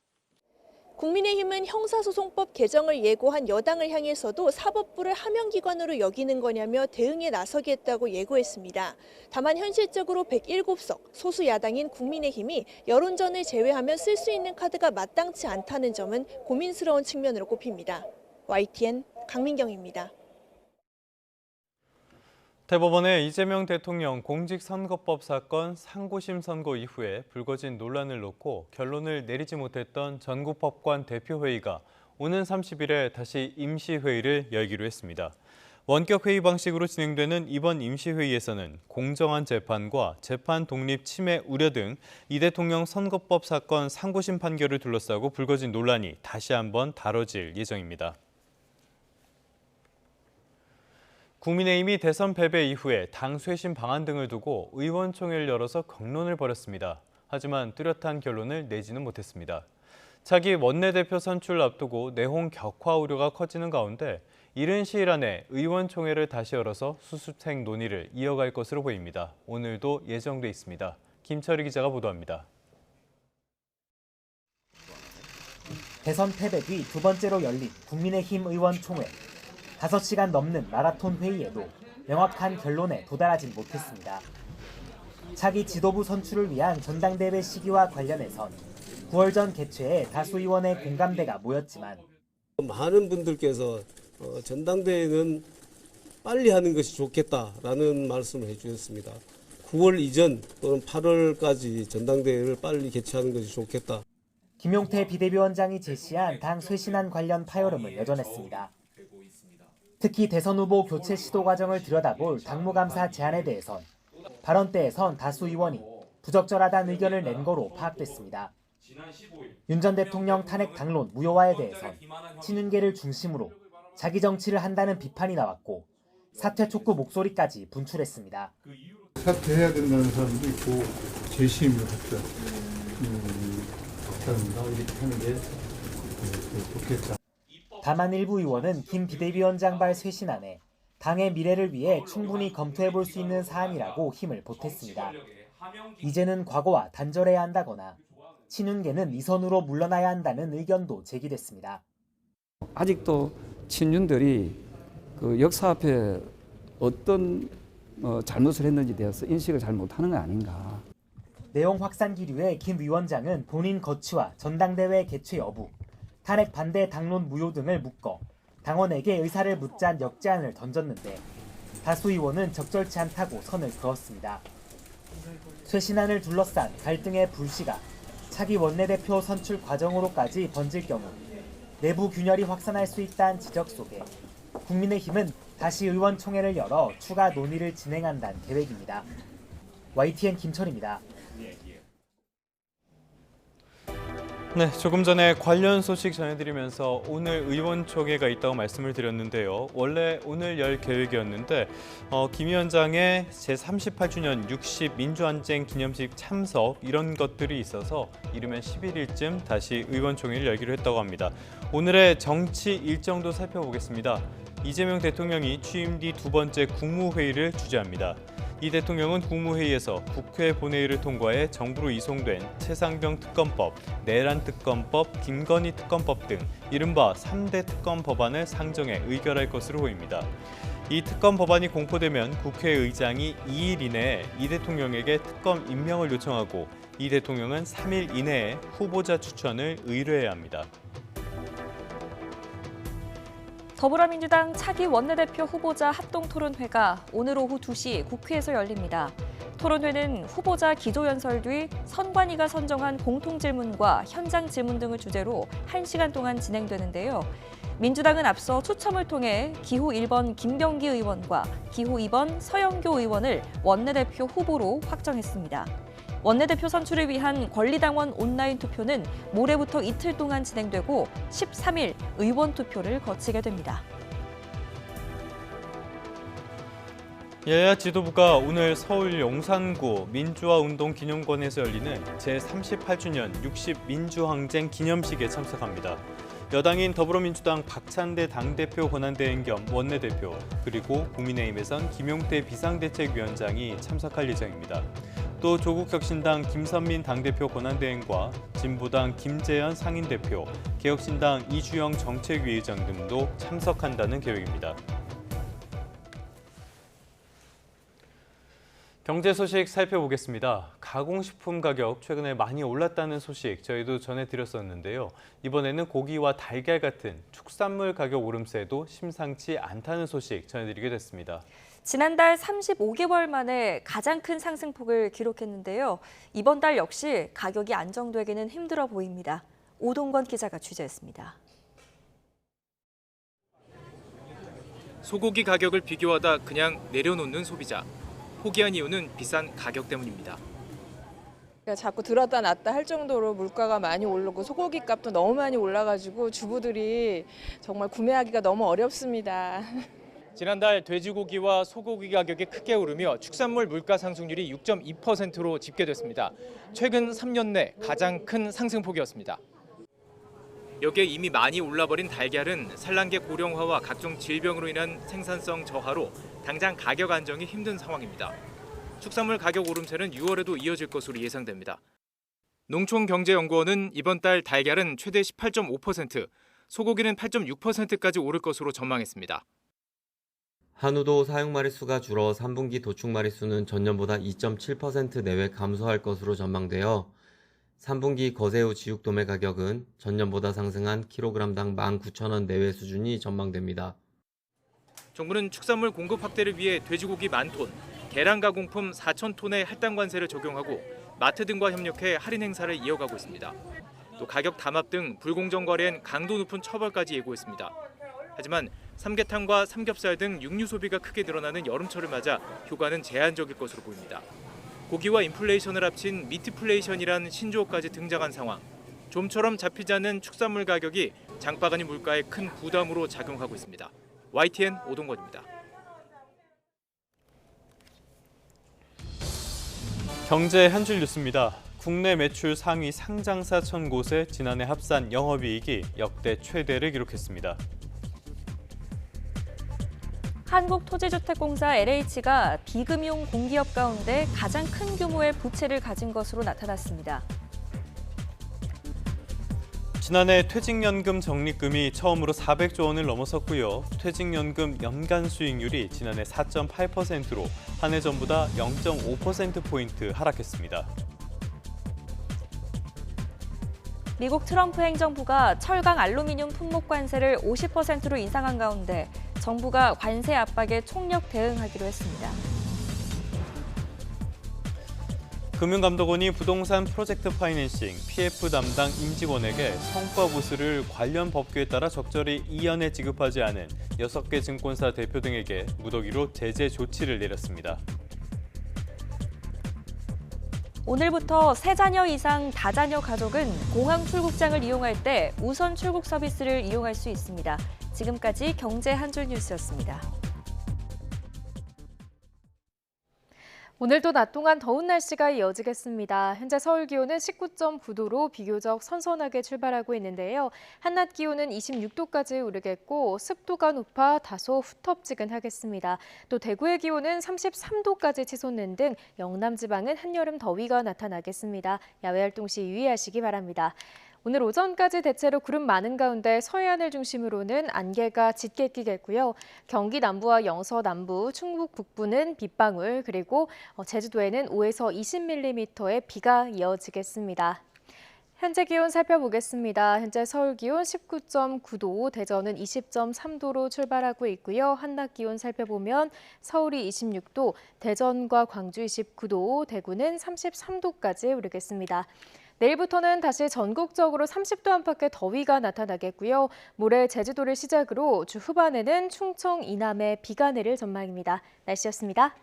국민의힘은 형사소송법 개정을 예고한 여당을 향해서도 사법부를 하명기관으로 여기는 거냐며 대응에 나서겠다고 예고했습니다. 다만 현실적으로 107석 소수 야당인 국민의힘이 여론전을 제외하면 쓸 수 있는 카드가 마땅치 않다는 점은 고민스러운 측면으로 꼽힙니다. YTN 강민경입니다. 대법원의 이재명 대통령 공직선거법 사건 상고심 선고 이후에 불거진 논란을 놓고 결론을 내리지 못했던 전국법관 대표회의가 오는 30일에 다시 임시회의를 열기로 했습니다. 원격 회의 방식으로 진행되는 이번 임시회의에서는 공정한 재판과 재판 독립 침해 우려 등 이 대통령 선거법 사건 상고심 판결을 둘러싸고 불거진 논란이 다시 한번 다뤄질 예정입니다. 국민의힘이 대선 패배 이후에 당 쇄신 방안 등을 두고 의원총회를 열어서 격론을 벌였습니다. 하지만 뚜렷한 결론을 내지는 못했습니다. 차기 원내대표 선출을 앞두고 내홍 격화 우려가 커지는 가운데 이른 시일 안에 의원총회를 다시 열어서 수습책 논의를 이어갈 것으로 보입니다. 오늘도 예정돼 있습니다. 김철희 기자가 보도합니다. 대선 패배 뒤 두 번째로 열린 국민의힘 의원총회. 5시간 넘는 마라톤 회의에도 명확한 결론에 도달하진 못했습니다. 차기 지도부 선출을 위한 전당대회 시기와 관련해선 9월 전 개최에 다수 의원의 공감대가 모였지만 많은 분들께서 전당대회는 빨리 하는 것이 좋겠다라는 말씀을 해주셨습니다. 9월 이전 또는 8월까지 전당대회를 빨리 개최하는 것이 좋겠다. 김용태 비대위원장이 제시한 당 쇄신안 관련 파열음은 여전했습니다. 특히 대선 후보 교체 시도 과정을 들여다볼 당무감사 제안에 대해선 발언 때에선 다수 의원이 부적절하다는 의견을 낸 거로 파악됐습니다. 윤 전 대통령 탄핵 당론 무효화에 대해선 친윤계를 중심으로 자기 정치를 한다는 비판이 나왔고 사퇴 촉구 목소리까지 분출했습니다. 사퇴해야 된다는 사람도 있고 재심을 합시다. 이렇게 하는 게 좋겠다. 다만 일부 의원은 김 비대위원장발 쇄신안에 당의 미래를 위해 충분히 검토해볼 수 있는 사안이라고 힘을 보탰습니다. 이제는 과거와 단절해야 한다거나 친윤계는 이 선으로 물러나야 한다는 의견도 제기됐습니다. 아직도 친윤들이 그 역사 앞에 어떤 잘못을 했는지 대해서 인식을 잘 못하는 거 아닌가. 내용 확산 기류에 김 위원장은 본인 거취와 전당대회 개최 여부, 탄핵 반대 당론 무효 등을 묶어 당원에게 의사를 묻자는 역제안을 던졌는데 다수 의원은 적절치 않다고 선을 그었습니다. 쇄신안을 둘러싼 갈등의 불씨가 차기 원내대표 선출 과정으로까지 번질 경우 내부 균열이 확산할 수 있다는 지적 속에 국민의힘은 다시 의원총회를 열어 추가 논의를 진행한다는 계획입니다. YTN 김철입니다. 네, 조금 전에 관련 소식 전해드리면서 오늘 의원총회가 있다고 말씀을 드렸는데요. 원래 오늘 열 계획이었는데 김 위원장의 제38주년 60 민주항쟁 기념식 참석 이런 것들이 있어서 이르면 11일쯤 다시 의원총회를 열기로 했다고 합니다. 오늘의 정치 일정도 살펴보겠습니다. 이재명 대통령이 취임 뒤 두 번째 국무회의를 주재합니다. 이 대통령은 국무회의에서 국회 본회의를 통과해 정부로 이송된 최상병 특검법, 내란 특검법, 김건희 특검법 등 이른바 3대 특검 법안을 상정해 의결할 것으로 보입니다. 이 특검 법안이 공포되면 국회의장이 2일 이내에 이 대통령에게 특검 임명을 요청하고 이 대통령은 3일 이내에 후보자 추천을 의뢰해야 합니다. 더불어민주당 차기 원내대표 후보자 합동토론회가 오늘 오후 2시 국회에서 열립니다. 토론회는 후보자 기조연설 뒤 선관위가 선정한 공통질문과 현장 질문 등을 주제로 1시간 동안 진행되는데요. 민주당은 앞서 추첨을 통해 기호 1번 김병기 의원과 기호 2번 서영교 의원을 원내대표 후보로 확정했습니다. 원내대표 선출을 위한 권리당원 온라인 투표는 모레부터 이틀 동안 진행되고 13일 의원 투표를 거치게 됩니다. 여야 지도부가 오늘 서울 용산구 민주화운동기념관에서 열리는 제38주년 60 민주항쟁 기념식에 참석합니다. 여당인 더불어민주당 박찬대 당대표 권한대행 겸 원내대표, 그리고 국민의힘에선 김용태 비상대책위원장이 참석할 예정입니다. 또 조국혁신당 김선민 당대표 권한대행과 진보당 김재현 상임대표, 개혁신당 이주영 정책위의장 등도 참석한다는 계획입니다. 경제 소식 살펴보겠습니다. 가공식품 가격 최근에 많이 올랐다는 소식 저희도 전해드렸었는데요. 이번에는 고기와 달걀 같은 축산물 가격 오름세도 심상치 않다는 소식 전해드리게 됐습니다. 지난달 35개월 만에 가장 큰 상승폭을 기록했는데요. 이번 달 역시 가격이 안정되기는 힘들어 보입니다. 오동건 기자가 취재했습니다. 소고기 가격을 비교하다 그냥 내려놓는 소비자. 포기한 이유는 비싼 가격 때문입니다. 자꾸 들었다 놨다 할 정도로 물가가 많이 오르고 소고기 값도 너무 많이 올라가지고 주부들이 정말 구매하기가 너무 어렵습니다. 지난달 돼지고기와 소고기 가격이 크게 오르며 축산물 물가 상승률이 6.2%로 집계됐습니다. 최근 3년 내 가장 큰 상승폭이었습니다. 여기에 이미 많이 올라버린 달걀은 산란계 고령화와 각종 질병으로 인한 생산성 저하로 당장 가격 안정이 힘든 상황입니다. 축산물 가격 오름세는 6월에도 이어질 것으로 예상됩니다. 농촌경제연구원은 이번 달 달걀은 최대 18.5%, 소고기는 8.6%까지 오를 것으로 전망했습니다. 한우도 사육 마리수가 줄어 3분기 도축 마리수는 전년보다 2.7% 내외 감소할 것으로 전망되어 3분기 거새우 지육 도매 가격은 전년보다 상승한 킬로그램당 19,000원 내외 수준이 전망됩니다. 정부는 축산물 공급 확대를 위해 돼지고기 10,000톤, 계란 가공품 4,000톤의 할당 관세를 적용하고 마트 등과 협력해 할인 행사를 이어가고 있습니다. 또 가격 담합 등 불공정 거래엔 강도 높은 처벌까지 예고했습니다. 하지만 삼계탕과 삼겹살 등 육류 소비가 크게 늘어나는 여름철을 맞아 효과는 제한적일 것으로 보입니다. 고기와 인플레이션을 합친 미트플레이션이란 신조어까지 등장한 상황. 좀처럼 잡히지 않는 축산물 가격이 장바구니 물가에 큰 부담으로 작용하고 있습니다. YTN 오동건입니다. 경제 한 줄 뉴스입니다. 국내 매출 상위 상장사 1,000곳의 지난해 합산 영업이익이 역대 최대를 기록했습니다. 한국토지주택공사 LH가 비금융 공기업 가운데 가장 큰 규모의 부채를 가진 것으로 나타났습니다. 지난해 퇴직연금 적립금이 처음으로 400조 원을 넘어섰고요. 퇴직연금 연간 수익률이 지난해 4.8%로 한 해 전보다 0.5%포인트 하락했습니다. 미국 트럼프 행정부가 철강 알루미늄 품목 관세를 50%로 인상한 가운데 정부가 관세 압박에 총력 대응하기로 했습니다. 금융감독원이 부동산 프로젝트 파이낸싱 PF 담당 임직원에게 성과 보수를 관련 법규에 따라 적절히 이연에 지급하지 않은 6개 증권사 대표 등에게 무더기로 제재 조치를 내렸습니다. 오늘부터 3자녀 이상 다자녀 가족은 공항 출국장을 이용할 때 우선 출국 서비스를 이용할 수 있습니다. 지금까지 경제 한 줄 뉴스였습니다. 오늘도 낮 동안 더운 날씨가 이어지겠습니다. 현재 서울 기온은 19.9도로 비교적 선선하게 출발하고 있는데요. 한낮 기온은 26도까지 오르겠고 습도가 높아 다소 후텁지근하겠습니다. 또 대구의 기온은 33도까지 치솟는 등 영남 지방은 한여름 더위가 나타나겠습니다. 야외 활동 시 유의하시기 바랍니다. 오늘 오전까지 대체로 구름 많은 가운데 서해안을 중심으로는 안개가 짙게 끼겠고요. 경기 남부와 영서 남부, 충북 북부는 빗방울, 그리고 제주도에는 5에서 20mm의 비가 이어지겠습니다. 현재 기온 살펴보겠습니다. 현재 서울 기온 19.9도, 대전은 20.3도로 출발하고 있고요. 한낮 기온 살펴보면 서울이 26도, 대전과 광주 29도, 대구는 33도까지 오르겠습니다. 내일부터는 다시 전국적으로 30도 안팎의 더위가 나타나겠고요. 모레 제주도를 시작으로 주 후반에는 충청 이남에 비가 내릴 전망입니다. 날씨였습니다.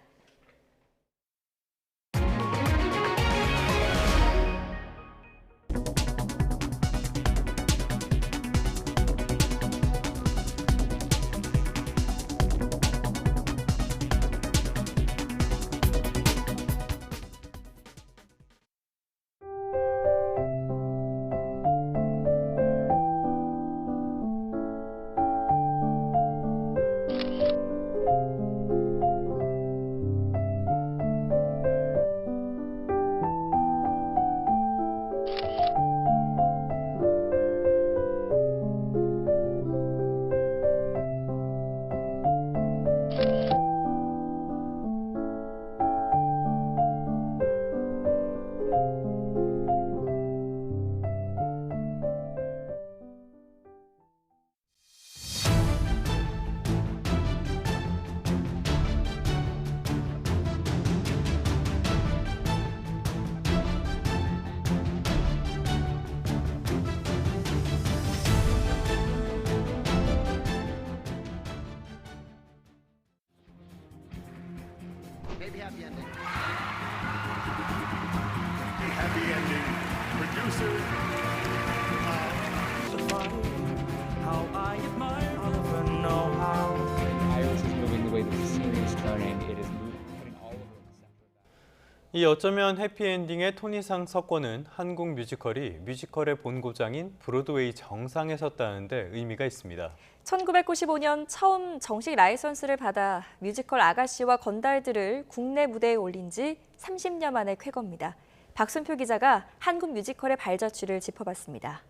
이 어쩌면 해피엔딩의 토니상 석권은 한국 뮤지컬이 뮤지컬의 본고장인 브로드웨이 정상에 섰다는데 의미가 있습니다. 1995년 처음 정식 라이선스를 받아 뮤지컬 아가씨와 건달들을 국내 무대에 올린 지 30년 만의 쾌거입니다. 박순표 기자가 한국 뮤지컬의 발자취를 짚어봤습니다.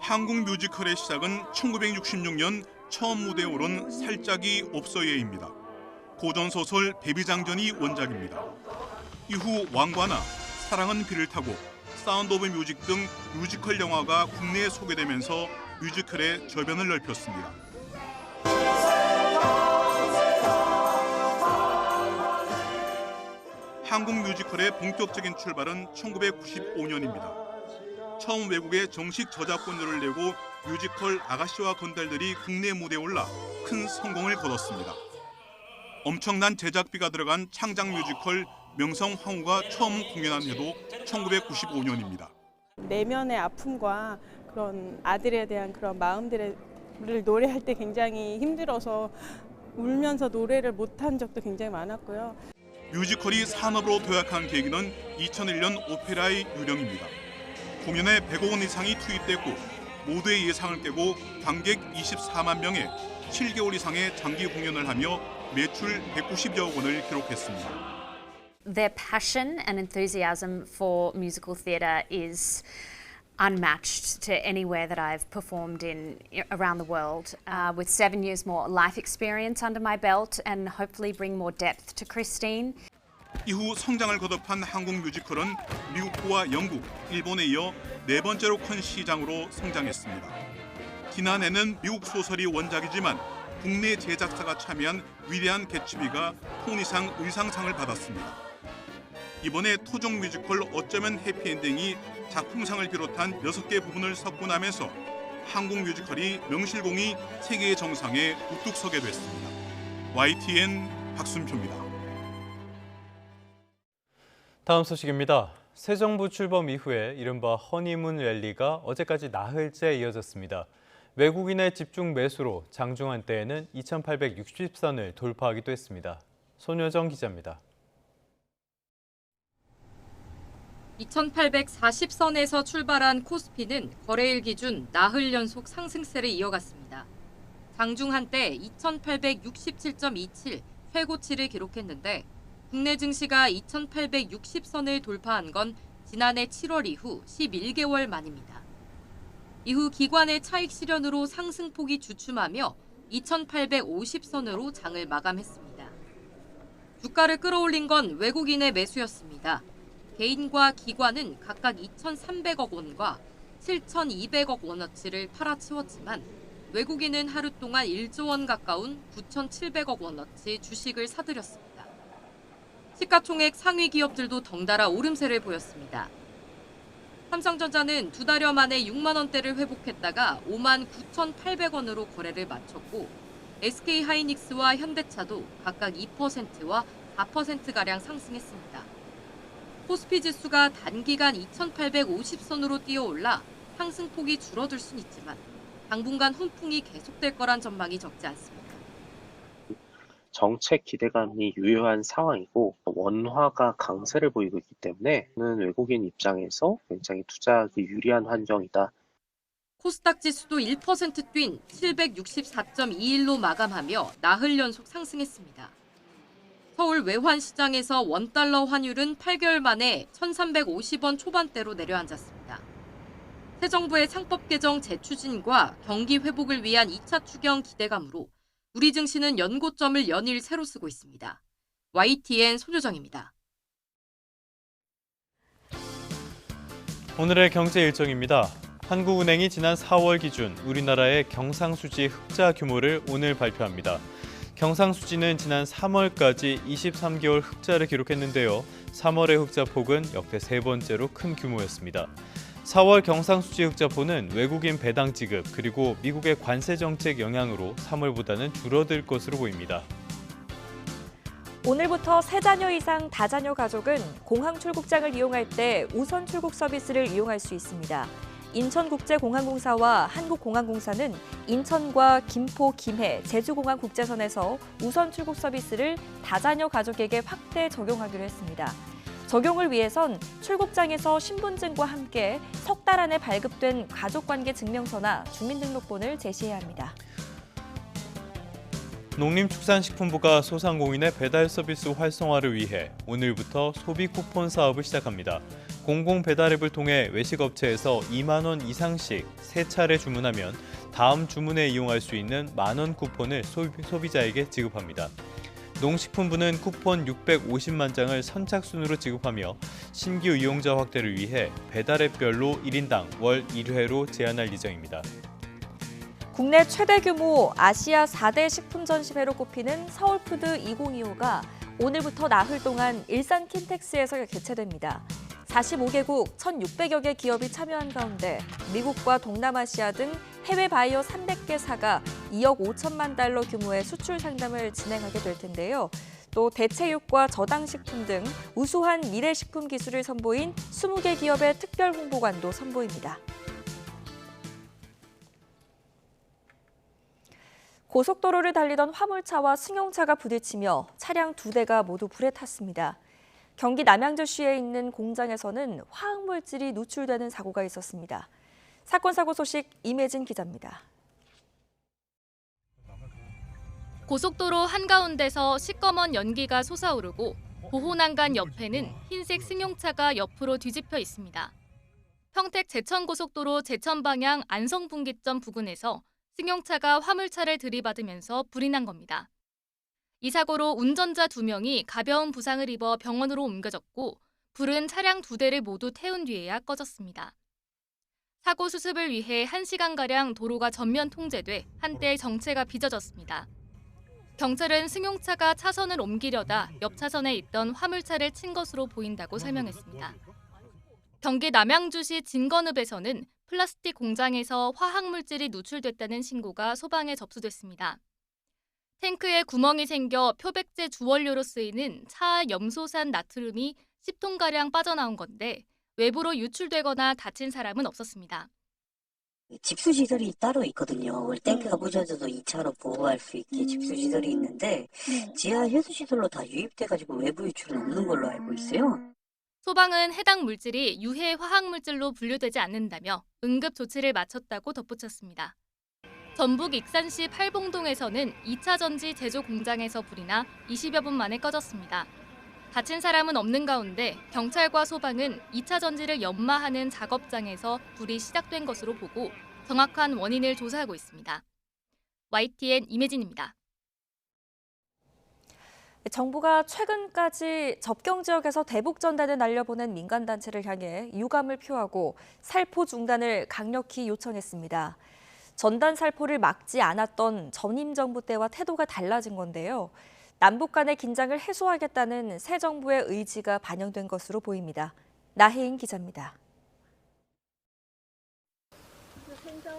한국 뮤지컬의 시작은 1966년 처음 무대에 오른 살짝이 없어예입니다. 고전소설 베비장전이 원작입니다. 이후 왕과나 사랑은 비를 타고 사운드 오브 뮤직 등 뮤지컬 영화가 국내에 소개되면서 뮤지컬의 저변을 넓혔습니다. 한국 뮤지컬의 본격적인 출발은 1995년입니다. 처음 외국에 정식 저작권료를 내고 뮤지컬 아가씨와 건달들이 국내 무대에 올라 큰 성공을 거뒀습니다. 엄청난 제작비가 들어간 창작 뮤지컬 명성황후가 처음 공연한 해도 1995년입니다. 내면의 아픔과 그런 아들에 대한 그런 마음들을 노래할 때 굉장히 힘들어서 울면서 노래를 못한 적도 굉장히 많았고요. 뮤지컬이 산업으로 도약한 계기는 2001년 오페라의 유령입니다. 공연에 100억 원 이상이 투입됐고 모두의 예상을 깨고 관객 24만 명의 7개월 이상의 장기 공연을 하며 매출 190여 원을 기록했습니다. Their passion and enthusiasm for musical theatre is unmatched to anywhere that I've performed in around the world. With 7 years more life experience under my belt and hopefully bring more depth to Christine. 이후 성장을 거듭한 한국 뮤지컬은 미국과 영국, 일본에 이어 4번째로 큰 시장으로 성장했습니다. 지난해는 미국 소설이 원작이지만 국내 제작사가 참여한 위대한 개츠비가 토니상 의상상을 받았습니다. 이번에 토종 뮤지컬 어쩌면 해피엔딩이 작품상을 비롯한 6개 부분을 석권하면서 한국 뮤지컬이 명실공히 세계의 정상에 우뚝 서게 됐습니다. YTN 박순표입니다. 다음 소식입니다. 새 정부 출범 이후에 이른바 허니문 랠리가 어제까지 나흘째 이어졌습니다. 외국인의 집중 매수로 장중한 때에는 2,860선을 돌파하기도 했습니다. 손여정 기자입니다. 2,840선에서 출발한 코스피는 거래일 기준 나흘 연속 상승세를 이어갔습니다. 장중 한때 2,867.27 최고치를 기록했는데 국내 증시가 2,860선을 돌파한 건 지난해 7월 이후 11개월 만입니다. 이후 기관의 차익 실현으로 상승폭이 주춤하며 2,850선으로 장을 마감했습니다. 주가를 끌어올린 건 외국인의 매수였습니다. 개인과 기관은 각각 2,300억 원과 7,200억 원어치를 팔아치웠지만 외국인은 하루 동안 1조 원 가까운 9,700억 원어치 주식을 사들였습니다. 시가총액 상위 기업들도 덩달아 오름세를 보였습니다. 삼성전자는 2달여 만에 6만 원대를 회복했다가 5만 9,800원으로 거래를 마쳤고 SK하이닉스와 현대차도 각각 2%와 4%가량 상승했습니다. 코스피 지수가 단기간 2,850선으로 뛰어올라 상승폭이 줄어들 순 있지만 당분간 훈풍이 계속될 거란 전망이 적지 않습니다. 정책 기대감이 유효한 상황이고 원화가 강세를 보이고 있기 때문에 외국인 입장에서 굉장히 투자하기 유리한 환경이다. 코스닥 지수도 1% 뛴 764.21로 마감하며 나흘 연속 상승했습니다. 서울 외환시장에서 원달러 환율은 8개월 만에 1,350원 초반대로 내려앉았습니다. 새 정부의 상법 개정 재추진과 경기 회복을 위한 2차 추경 기대감으로 우리 증시는 연고점을 연일 새로 쓰고 있습니다. YTN 손효정입니다. 오늘의 경제 일정입니다. 한국은행이 지난 4월 기준 우리나라의 경상수지 흑자 규모를 오늘 발표합니다. 경상수지는 지난 3월까지 23개월 흑자를 기록했는데요. 3월의 흑자폭은 역대 세 번째로 큰 규모였습니다. 4월 경상수지 흑자폭은 외국인 배당 지급 그리고 미국의 관세 정책 영향으로 3월보다는 줄어들 것으로 보입니다. 오늘부터 3자녀 이상 다자녀 가족은 공항 출국장을 이용할 때 우선 출국 서비스를 이용할 수 있습니다. 인천국제공항공사와 한국공항공사는 인천과 김포, 김해, 제주공항 국제선에서 우선 출국 서비스를 다자녀 가족에게 확대 적용하기로 했습니다. 적용을 위해선 출국장에서 신분증과 함께 석 달 안에 발급된 가족관계 증명서나 주민등록본을 제시해야 합니다. 농림축산식품부가 소상공인의 배달 서비스 활성화를 위해 오늘부터 소비 쿠폰 사업을 시작합니다. 공공배달앱을 통해 외식업체에서 2만 원 이상씩 3차례 주문하면 다음 주문에 이용할 수 있는 만원 쿠폰을 소비자에게 지급합니다. 농식품부는 쿠폰 650만 장을 선착순으로 지급하며 신규 이용자 확대를 위해 배달앱별로 1인당 월 1회로 제한할 예정입니다. 국내 최대 규모 아시아 4대 식품 전시회로 꼽히는 서울푸드 2025가 오늘부터 나흘 동안 일산 킨텍스에서 개최됩니다. 45개국 1,600여 개 기업이 참여한 가운데 미국과 동남아시아 등 해외 바이오 300개사가 2억 5천만 달러 규모의 수출 상담을 진행하게 될 텐데요. 또 대체육과 저당식품 등 우수한 미래식품 기술을 선보인 20개 기업의 특별 홍보관도 선보입니다. 고속도로를 달리던 화물차와 승용차가 부딪히며 차량 2대가 모두 불에 탔습니다. 경기 남양주시에 있는 공장에서는 화학물질이 누출되는 사고가 있었습니다. 사건 사고 소식 임혜진 기자입니다. 고속도로 한가운데서 시꺼먼 연기가 솟아오르고 보호난간 옆에는 흰색 승용차가 옆으로 뒤집혀 있습니다. 평택 제천고속도로 제천 방향 안성분기점 부근에서 승용차가 화물차를 들이받으면서 불이 난 겁니다. 이 사고로 운전자 2명이 가벼운 부상을 입어 병원으로 옮겨졌고 불은 차량 2대를 모두 태운 뒤에야 꺼졌습니다. 사고 수습을 위해 1시간가량 도로가 전면 통제돼 한때 정체가 빚어졌습니다. 경찰은 승용차가 차선을 옮기려다 옆 차선에 있던 화물차를 친 것으로 보인다고 설명했습니다. 경기 남양주시 진건읍에서는 플라스틱 공장에서 화학물질이 누출됐다는 신고가 소방에 접수됐습니다. 탱크에 구멍이 생겨 표백제 주원료로 쓰이는 차 염소산 나트륨이 10톤가량 빠져나온 건데 외부로 유출되거나 다친 사람은 없었습니다. 집수시설이 따로 있거든요. 탱크가 부서져도 2차로 보호할 수 있게 집수시설이 있는데 지하 해수시설로 다 유입돼가지고 외부 유출은 없는 걸로 알고 있어요. 소방은 해당 물질이 유해 화학물질로 분류되지 않는다며 응급 조치를 마쳤다고 덧붙였습니다. 전북 익산시 팔봉동에서는 2차 전지 제조 공장에서 불이 나 20여 분 만에 꺼졌습니다. 다친 사람은 없는 가운데 경찰과 소방은 2차 전지를 연마하는 작업장에서 불이 시작된 것으로 보고 정확한 원인을 조사하고 있습니다. YTN 임혜진입니다. 정부가 최근까지 접경 지역에서 대북 전단을 날려보낸 민간단체를 향해 유감을 표하고 살포 중단을 강력히 요청했습니다. 전단 살포를 막지 않았던 전임 정부 때와 태도가 달라진 건데요. 남북 간의 긴장을 해소하겠다는 새 정부의 의지가 반영된 것으로 보입니다. 나혜인 기자입니다.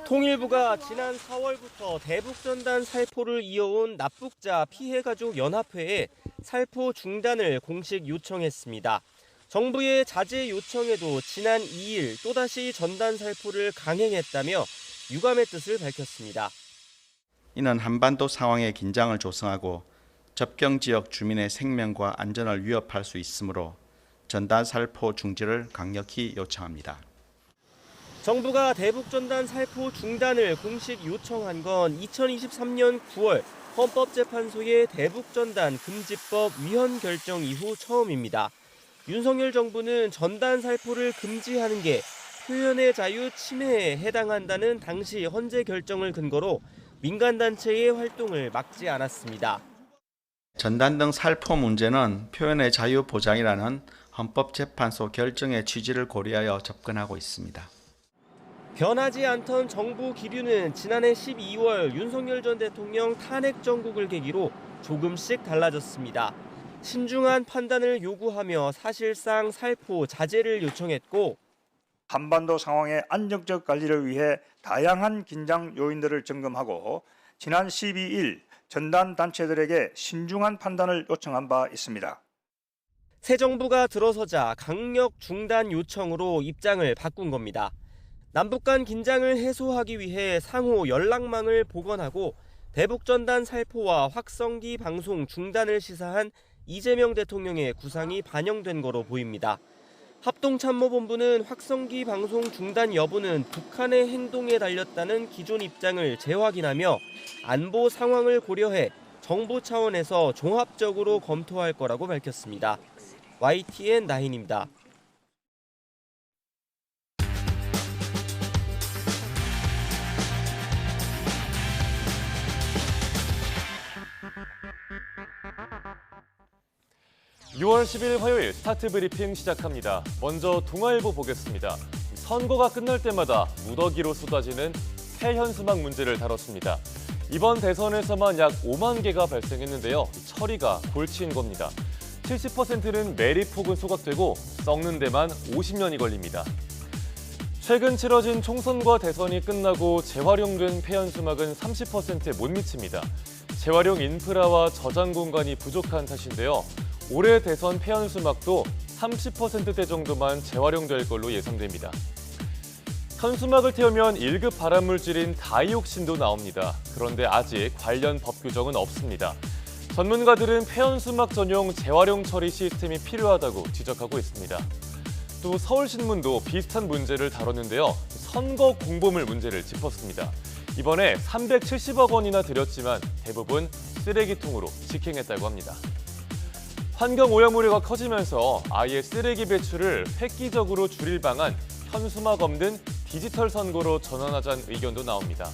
통일부가 지난 4월부터 대북전단 살포를 이어온 납북자 피해가족연합회에 살포 중단을 공식 요청했습니다. 정부의 자제 요청에도 지난 2일 또다시 전단 살포를 강행했다며 유감의 뜻을 밝혔습니다. 이는 한반도 상황에 긴장을 조성하고 접경 지역 주민의 생명과 안전을 위협할 수 있으므로 전단 살포 중지를 강력히 요청합니다. 정부가 대북전단 살포 중단을 공식 요청한 건 2023년 9월 헌법재판소의 대북전단 금지법 위헌 결정 이후 처음입니다. 윤석열 정부는 전단 살포를 금지하는 게 표현의 자유 침해에 해당한다는 당시 헌재 결정을 근거로 민간단체의 활동을 막지 않았습니다. 전단 등 살포 문제는 표현의 자유 보장이라는 헌법재판소 결정의 취지를 고려하여 접근하고 있습니다. 변하지 않던 정부 기류는 지난해 12월 윤석열 전 대통령 탄핵 정국을 계기로 조금씩 달라졌습니다. 신중한 판단을 요구하며 사실상 살포 자제를 요청했고 한반도 상황의 안정적 관리를 위해 다양한 긴장 요인들을 점검하고 지난 12일 전단 단체들에게 신중한 판단을 요청한 바 있습니다. 새 정부가 들어서자 강력 중단 요청으로 입장을 바꾼 겁니다. 남북 간 긴장을 해소하기 위해 상호 연락망을 복원하고 대북전단 살포와 확성기 방송 중단을 시사한 이재명 대통령의 구상이 반영된 거로 보입니다. 합동참모본부는 확성기 방송 중단 여부는 북한의 행동에 달렸다는 기존 입장을 재확인하며 안보 상황을 고려해 정부 차원에서 종합적으로 검토할 거라고 밝혔습니다. YTN 나인입니다. (6월 10일) 화요일 스타트 브리핑 시작합니다. 먼저 동아일보 보겠습니다. 선거가 끝날 때마다 무더기로 쏟아지는 폐현수막 문제를 다뤘습니다. 이번 대선에서만 약 5만 개가 발생했는데요. 처리가 골치인 겁니다. 70%는 매립폭은 소각되고 썩는 데만 50년이 걸립니다. 최근 치러진 총선과 대선이 끝나고 재활용된 폐현수막은 30%에 못 미칩니다. 재활용 인프라와 저장 공간이 부족한 탓인데요. 올해 대선 폐현수막도 30%대 정도만 재활용될 걸로 예상됩니다. 현수막을 태우면 1급 발암물질인 다이옥신도 나옵니다. 그런데 아직 관련 법 규정은 없습니다. 전문가들은 폐현수막 전용 재활용 처리 시스템이 필요하다고 지적하고 있습니다. 또 서울신문도 비슷한 문제를 다뤘는데요. 선거 공보물 문제를 짚었습니다. 이번에 370억 원이나 들였지만 대부분 쓰레기통으로 직행했다고 합니다. 환경오염 우려가 커지면서 아예 쓰레기 배출을 획기적으로 줄일 방안 현수막 없는 디지털 선거로 전환하자는 의견도 나옵니다.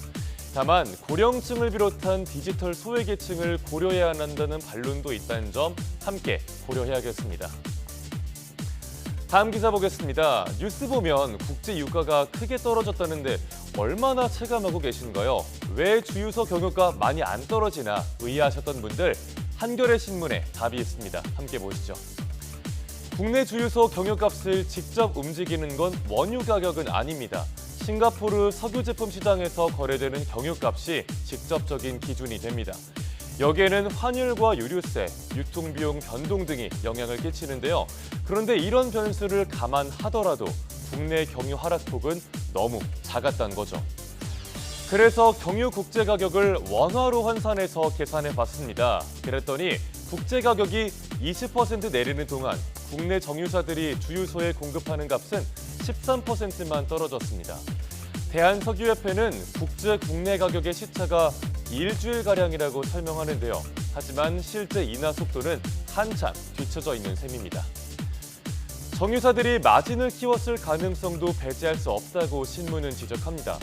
다만 고령층을 비롯한 디지털 소외계층을 고려해야 한다는 반론도 있다는 점 함께 고려해야겠습니다. 다음 기사 보겠습니다. 뉴스 보면 국제 유가가 크게 떨어졌다는데 얼마나 체감하고 계신가요? 왜 주유소 경유가 많이 안 떨어지나 의아하셨던 분들, 한겨레 신문에 답이 있습니다. 함께 보시죠. 국내 주유소 경유값을 직접 움직이는 건 원유 가격은 아닙니다. 싱가포르 석유 제품 시장에서 거래되는 경유값이 직접적인 기준이 됩니다. 여기에는 환율과 유류세, 유통비용 변동 등이 영향을 끼치는데요. 그런데 이런 변수를 감안하더라도 국내 경유 하락폭은 너무 작았다는 거죠. 그래서 경유 국제 가격을 원화로 환산해서 계산해 봤습니다. 그랬더니 국제 가격이 20% 내리는 동안 국내 정유사들이 주유소에 공급하는 값은 13%만 떨어졌습니다. 대한석유협회는 국내 가격의 시차가 일주일가량이라고 설명하는데요. 하지만 실제 인하 속도는 한참 뒤처져 있는 셈입니다. 정유사들이 마진을 키웠을 가능성도 배제할 수 없다고 신문은 지적합니다.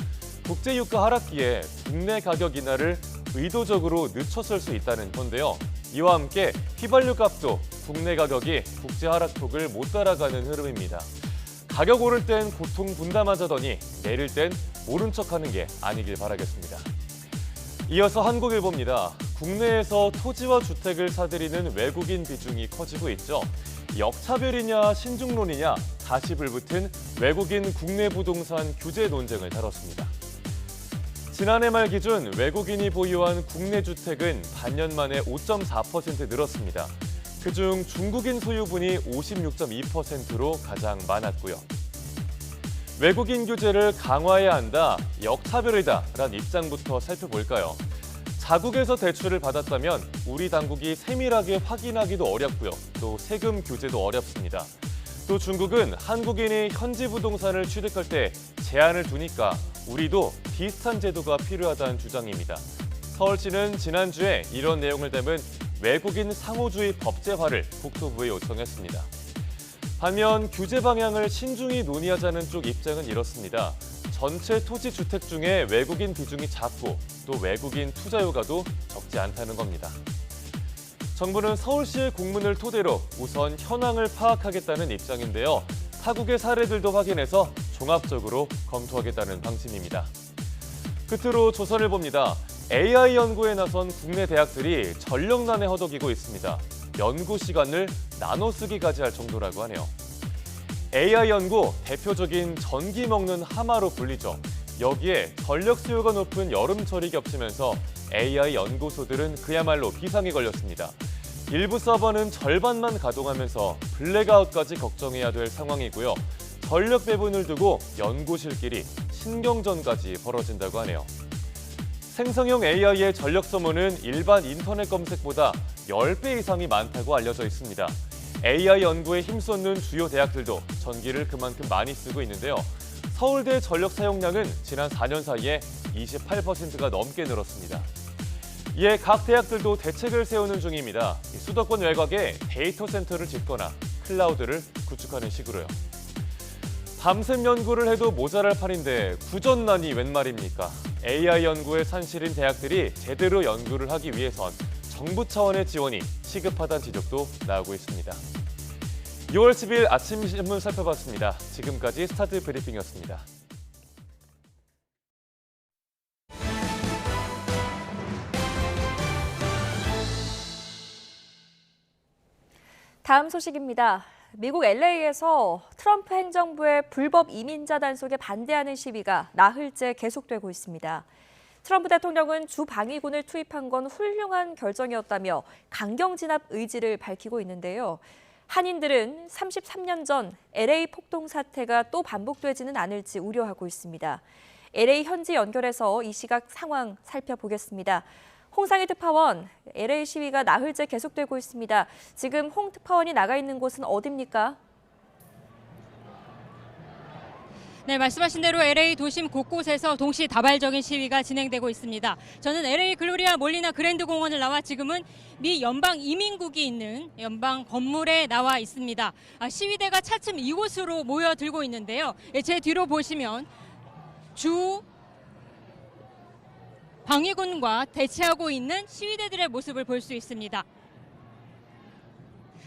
국제유가 하락기에 국내 가격 인하를 의도적으로 늦췄을 수 있다는 건데요. 이와 함께 휘발유 값도 국내 가격이 국제 하락폭을 못 따라가는 흐름입니다. 가격 오를 땐 고통 분담하자더니 내릴 땐 모른 척하는 게 아니길 바라겠습니다. 이어서 한국일보입니다. 국내에서 토지와 주택을 사들이는 외국인 비중이 커지고 있죠. 역차별이냐 신중론이냐 다시 불붙은 외국인 국내 부동산 규제 논쟁을 다뤘습니다. 지난해 말 기준 외국인이 보유한 국내 주택은 반년 만에 5.4% 늘었습니다. 그중 중국인 소유분이 56.2%로 가장 많았고요. 외국인 규제를 강화해야 한다, 역차별이다라는 입장부터 살펴볼까요? 자국에서 대출을 받았다면 우리 당국이 세밀하게 확인하기도 어렵고요. 또 세금 규제도 어렵습니다. 또 중국은 한국인이 현지 부동산을 취득할 때 제한을 두니까 우리도 비슷한 제도가 필요하다는 주장입니다. 서울시는 지난주에 이런 내용을 담은 외국인 상호주의 법제화를 국토부에 요청했습니다. 반면 규제 방향을 신중히 논의하자는 쪽 입장은 이렇습니다. 전체 토지 주택 중에 외국인 비중이 작고 또 외국인 투자 효과도 적지 않다는 겁니다. 정부는 서울시의 공문을 토대로 우선 현황을 파악하겠다는 입장인데요. 타국의 사례들도 확인해서 종합적으로 검토하겠다는 방침입니다. 끝으로 조선일보입니다. AI 연구에 나선 국내 대학들이 전력난에 허덕이고 있습니다. 연구 시간을 나눠 쓰기까지 할 정도라고 하네요. AI 연구, 대표적인 전기 먹는 하마로 불리죠. 여기에 전력 수요가 높은 여름철이 겹치면서 AI 연구소들은 그야말로 비상에 걸렸습니다. 일부 서버는 절반만 가동하면서 블랙아웃까지 걱정해야 될 상황이고요. 전력 배분을 두고 연구실끼리 신경전까지 벌어진다고 하네요. 생성형 AI의 전력 소모는 일반 인터넷 검색보다 10배 이상이 많다고 알려져 있습니다. AI 연구에 힘쏟는 주요 대학들도 전기를 그만큼 많이 쓰고 있는데요. 서울대 전력 사용량은 지난 4년 사이에 28%가 넘게 늘었습니다. 이에 각 대학들도 대책을 세우는 중입니다. 수도권 외곽에 데이터 센터를 짓거나 클라우드를 구축하는 식으로요. 밤샘 연구를 해도 모자랄 판인데 구전난이 웬 말입니까? AI 연구에 산실인 대학들이 제대로 연구를 하기 위해선 정부 차원의 지원이 시급하다는 지적도 나오고 있습니다. 6월 10일 아침 신문 살펴봤습니다. 지금까지 스타트 브리핑이었습니다. 다음 소식입니다. 미국 LA에서 트럼프 행정부의 불법 이민자 단속에 반대하는 시위가 나흘째 계속되고 있습니다. 트럼프 대통령은 주 방위군을 투입한 건 훌륭한 결정이었다며 강경 진압 의지를 밝히고 있는데요. 한인들은 33년 전 LA 폭동 사태가 또 반복되지는 않을지 우려하고 있습니다. LA 현지 연결해서 이 시각 상황 살펴보겠습니다. 홍상희 특파원, LA 시위가 나흘째 계속되고 있습니다. 지금 홍 특파원이 나가 있는 곳은 어디입니까? 네, 말씀하신 대로 LA 도심 곳곳에서 동시다발적인 시위가 진행되고 있습니다. 저는 LA 글로리아 몰리나 그랜드 공원을 나와 지금은 미 연방 이민국이 있는 연방 건물에 나와 있습니다. 시위대가 차츰 이곳으로 모여들고 있는데요. 제 뒤로 보시면 주 방위군과 대치하고 있는 시위대들의 모습을 볼 수 있습니다.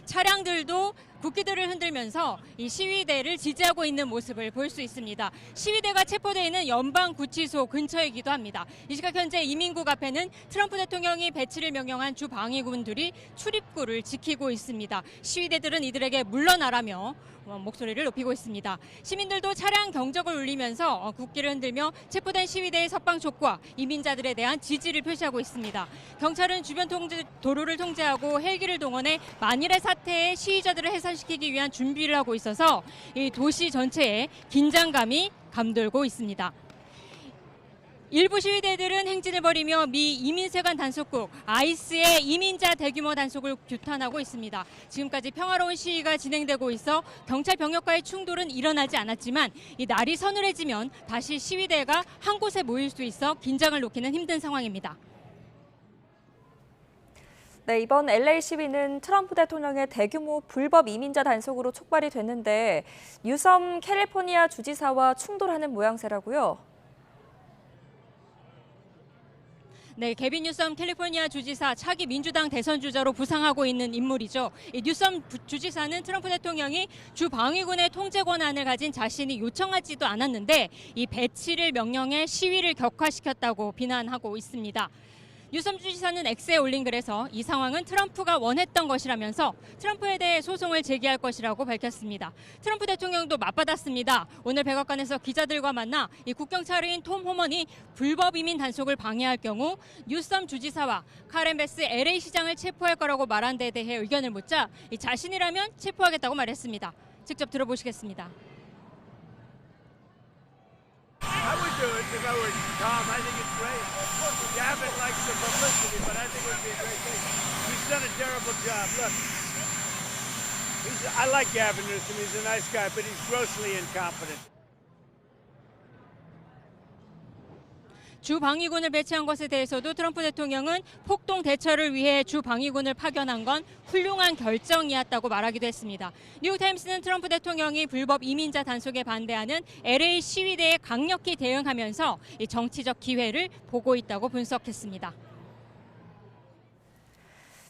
차량들도 국기들을 흔들면서 이 시위대를 지지하고 있는 모습을 볼 수 있습니다. 시위대가 체포되어 있는 연방구치소 근처이기도 합니다. 이 시각 현재 이민국 앞에는 트럼프 대통령이 배치를 명령한 주 방위군들이 출입구를 지키고 있습니다. 시위대들은 이들에게 물러나라며 목소리를 높이고 있습니다. 시민들도 차량 경적을 울리면서 국기를 흔들며 체포된 시위대의 석방 촉구와 이민자들에 대한 지지를 표시하고 있습니다. 경찰은 주변 도로를 통제하고 헬기를 동원해 만일의 사태에 시위자들을 해산시키기 위한 준비를 하고 있어서 이 도시 전체에 긴장감이 감돌고 있습니다. 일부 시위대들은 행진을 벌이며 미 이민세관 단속국 ICE의 이민자 대규모 단속을 규탄하고 있습니다. 지금까지 평화로운 시위가 진행되고 있어 경찰 병력과의 충돌은 일어나지 않았지만 이 날이 서늘해지면 다시 시위대가 한 곳에 모일 수 있어 긴장을 놓기는 힘든 상황입니다. 네, 이번 LA 시위는 트럼프 대통령의 대규모 불법 이민자 단속으로 촉발이 됐는데 뉴섬 캘리포니아 주지사와 충돌하는 모양새라고요. 네, 게빈 뉴섬 캘리포니아 주지사 차기 민주당 대선 주자로 부상하고 있는 인물이죠. 이 뉴섬 주지사는 트럼프 대통령이 주 방위군의 통제 권한을 가진 자신이 요청하지도 않았는데 이 배치를 명령해 시위를 격화시켰다고 비난하고 있습니다. 뉴섬 주지사는 X에 올린 글에서 이 상황은 트럼프가 원했던 것이라면서 트럼프에 대해 소송을 제기할 것이라고 밝혔습니다. 트럼프 대통령도 맞받았습니다. 오늘 백악관에서 기자들과 만나 이 국경차르인 톰 호먼이 불법 이민 단속을 방해할 경우 뉴섬 주지사와 카렌 베스 LA 시장을 체포할 거라고 말한 데 대해 의견을 묻자 이 자신이라면 체포하겠다고 말했습니다. 직접 들어보시겠습니다. I would do it if I were Tom. I think it's great. Gavin likes the publicity, but I think it would be a great thing. He's done a terrible job. Look, I like Gavin Newsom. He's a nice guy, but he's grossly incompetent. 주 방위군을 배치한 것에 대해서도 트럼프 대통령은 폭동 대처를 위해 주 방위군을 파견한 건 훌륭한 결정이었다고 말하기도 했습니다. 뉴욕타임스는 트럼프 대통령이 불법 이민자 단속에 반대하는 LA 시위대에 강력히 대응하면서 이 정치적 기회를 보고 있다고 분석했습니다.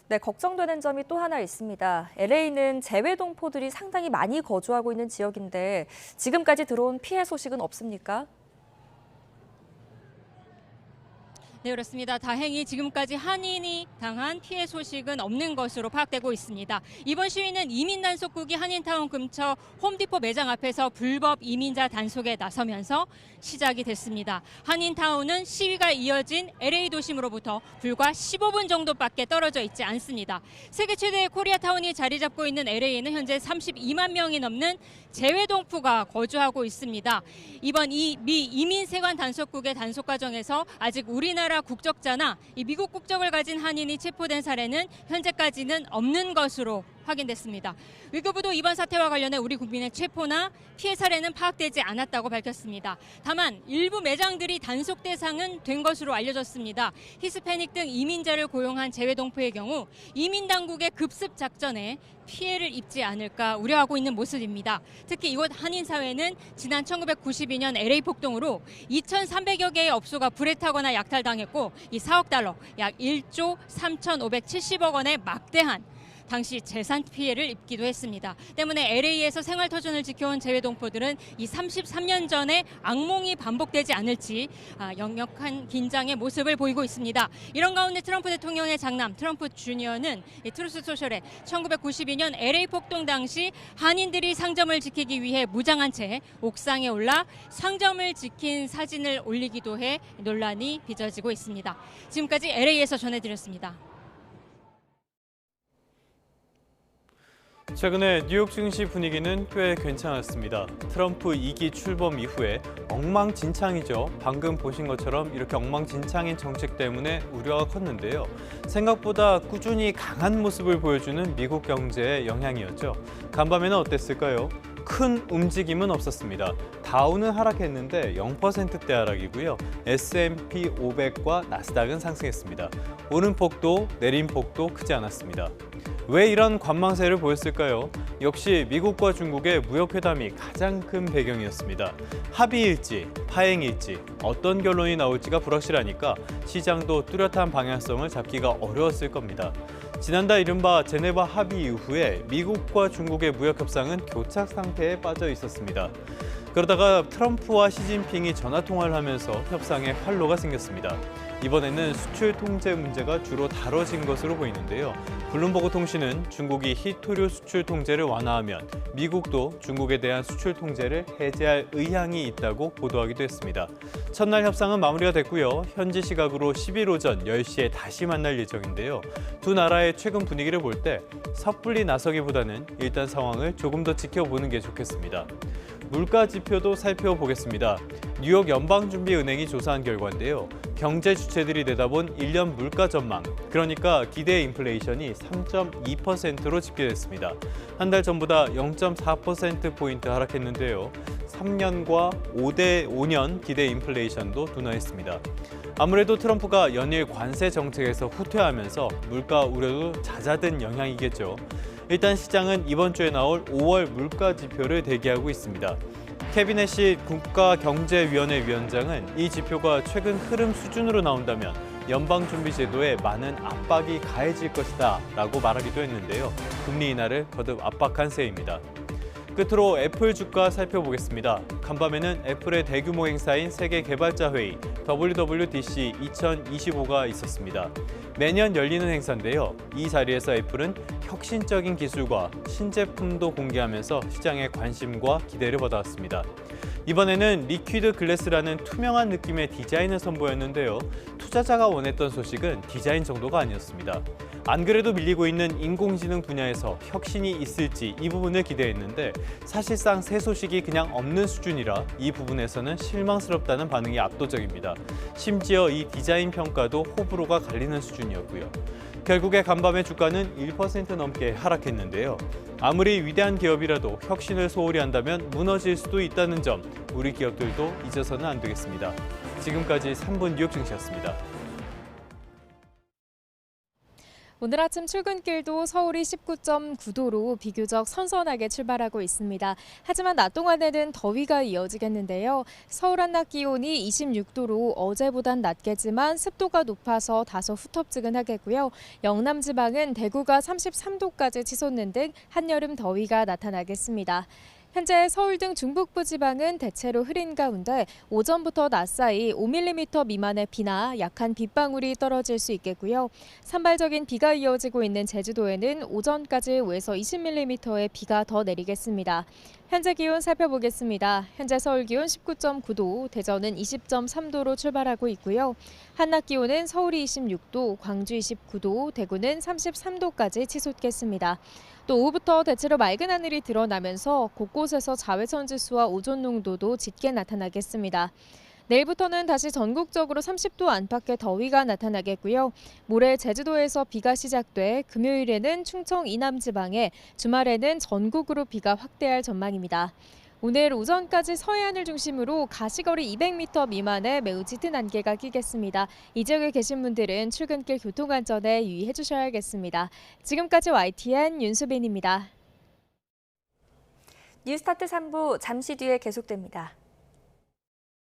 네, 걱정되는 점이 또 하나 있습니다. LA는 재외동포들이 상당히 많이 거주하고 있는 지역인데 지금까지 들어온 피해 소식은 없습니까? 네, 그렇습니다. 다행히 지금까지 한인이 당한 피해 소식은 없는 것으로 파악되고 있습니다. 이번 시위는 이민 단속국이 한인타운 근처 홈디포 매장 앞에서 불법 이민자 단속에 나서면서 시작이 됐습니다. 한인타운은 시위가 이어진 LA 도심으로부터 불과 15분 정도밖에 떨어져 있지 않습니다. 세계 최대의 코리아타운이 자리 잡고 있는 LA에는 현재 32만 명이 넘는 재외동포가 거주하고 있습니다. 이번 이 미 이민세관 단속국의 단속 과정에서 아직 우리나라 국적자나 이 미국 국적을 가진 한인이 체포된 사례는 현재까지는 없는 것으로 확인됐습니다. 외교부도 이번 사태와 관련해 우리 국민의 체포나 피해 사례는 파악되지 않았다고 밝혔습니다. 다만 일부 매장들이 단속 대상은 된 것으로 알려졌습니다. 히스패닉 등 이민자를 고용한 재외동포의 경우 이민 당국의 급습 작전에 피해를 입지 않을까 우려하고 있는 모습입니다. 특히 이곳 한인사회는 지난 1992년 LA 폭동으로 2,300여 개의 업소가 불에 타거나 약탈당했고 이 4억 달러, 약 1조 3,570억 원의 막대한 당시 재산 피해를 입기도 했습니다. 때문에 LA에서 생활터전을 지켜온 재외동포들은 이 33년 전의 악몽이 반복되지 않을지 역력한 긴장의 모습을 보이고 있습니다. 이런 가운데 트럼프 대통령의 장남 트럼프 주니어는 트루스 소셜에 1992년 LA 폭동 당시 한인들이 상점을 지키기 위해 무장한 채 옥상에 올라 상점을 지킨 사진을 올리기도 해 논란이 빚어지고 있습니다. 지금까지 LA에서 전해드렸습니다. 최근에 뉴욕 증시 분위기는 꽤 괜찮았습니다. 트럼프 2기 출범 이후에 엉망진창이죠. 방금 보신 것처럼 이렇게 엉망진창인 정책 때문에 우려가 컸는데요. 생각보다 꾸준히 강한 모습을 보여주는 미국 경제의 영향이었죠. 간밤에는 어땠을까요? 큰 움직임은 없었습니다. 다우는 하락했는데 0%대 하락이고요. S&P 500과 나스닥은 상승했습니다. 오른 폭도 내린 폭도 크지 않았습니다. 왜 이런 관망세를 보였을까요? 역시 미국과 중국의 무역회담이 가장 큰 배경이었습니다. 합의일지, 파행일지, 어떤 결론이 나올지가 불확실하니까 시장도 뚜렷한 방향성을 잡기가 어려웠을 겁니다. 지난달 이른바 제네바 합의 이후에 미국과 중국의 무역 협상은 교착 상태에 빠져 있었습니다. 그러다가 트럼프와 시진핑이 전화통화를 하면서 협상에 활로가 생겼습니다. 이번에는 수출 통제 문제가 주로 다뤄진 것으로 보이는데요. 블룸버그 통신은 중국이 희토류 수출 통제를 완화하면 미국도 중국에 대한 수출 통제를 해제할 의향이 있다고 보도하기도 했습니다. 첫날 협상은 마무리가 됐고요. 현지 시각으로 10일 오전 10시에 다시 만날 예정인데요. 두 나라의 최근 분위기를 볼 때 섣불리 나서기보다는 일단 상황을 조금 더 지켜보는 게 좋겠습니다. 물가 지표도 살펴보겠습니다. 뉴욕 연방준비은행이 조사한 결과인데요. 경제 주체들이 내다본 1년 물가 전망, 그러니까 기대 인플레이션이 3.2%로 집계됐습니다. 한 달 전보다 0.4%포인트 하락했는데요. 3년과 5년 기대 인플레이션도 둔화했습니다. 아무래도 트럼프가 연일 관세 정책에서 후퇴하면서 물가 우려도 잦아든 영향이겠죠. 일단 시장은 이번 주에 나올 5월 물가 지표를 대기하고 있습니다. 케빈 애시 국가경제위원회 위원장은 이 지표가 최근 흐름 수준으로 나온다면 연방준비제도에 많은 압박이 가해질 것이다 라고 말하기도 했는데요. 금리 인하를 거듭 압박한 셈입니다. 끝으로 애플 주가 살펴보겠습니다. 간밤에는 애플의 대규모 행사인 세계 개발자 회의 WWDC 2025가 있었습니다. 매년 열리는 행사인데요. 이 자리에서 애플은 혁신적인 기술과 신제품도 공개하면서 시장의 관심과 기대를 받아왔습니다. 이번에는 리퀴드 글래스라는 투명한 느낌의 디자인을 선보였는데요. 투자자가 원했던 소식은 디자인 정도가 아니었습니다. 안 그래도 밀리고 있는 인공지능 분야에서 혁신이 있을지 이 부분을 기대했는데 사실상 새 소식이 그냥 없는 수준이라 이 부분에서는 실망스럽다는 반응이 압도적입니다. 심지어 이 디자인 평가도 호불호가 갈리는 수준이었고요. 결국에 간밤의 주가는 1% 넘게 하락했는데요. 아무리 위대한 기업이라도 혁신을 소홀히 한다면 무너질 수도 있다는 점 우리 기업들도 잊어서는 안 되겠습니다. 지금까지 3분 뉴욕 증시였습니다. 오늘 아침 출근길도 서울이 19.9도로 비교적 선선하게 출발하고 있습니다. 하지만 낮 동안에는 더위가 이어지겠는데요. 서울 한낮 기온이 26도로 어제보단 낮겠지만 습도가 높아서 다소 후텁지근하겠고요. 영남 지방은 대구가 33도까지 치솟는 등 한여름 더위가 나타나겠습니다. 현재 서울 등 중북부 지방은 대체로 흐린 가운데 오전부터 낮 사이 5mm 미만의 비나 약한 빗방울이 떨어질 수 있겠고요. 산발적인 비가 이어지고 있는 제주도에는 오전까지 5에서 20mm의 비가 더 내리겠습니다. 현재 기온 살펴보겠습니다. 현재 서울 기온 19.9도, 대전은 20.3도로 출발하고 있고요. 한낮 기온은 서울이 26도, 광주 29도, 대구는 33도까지 치솟겠습니다. 또 오후부터 대체로 맑은 하늘이 드러나면서 곳곳에서 자외선 지수와 오존 농도도 짙게 나타나겠습니다. 내일부터는 다시 전국적으로 30도 안팎의 더위가 나타나겠고요. 모레 제주도에서 비가 시작돼 금요일에는 충청 이남 지방에, 주말에는 전국으로 비가 확대할 전망입니다. 오늘 오전까지 서해안을 중심으로 가시거리 200m 미만의 매우 짙은 안개가 끼겠습니다. 이 지역에 계신 분들은 출근길 교통안전에 유의해 주셔야겠습니다. 지금까지 YTN 윤수빈입니다. 뉴스타트 3부 잠시 뒤에 계속됩니다.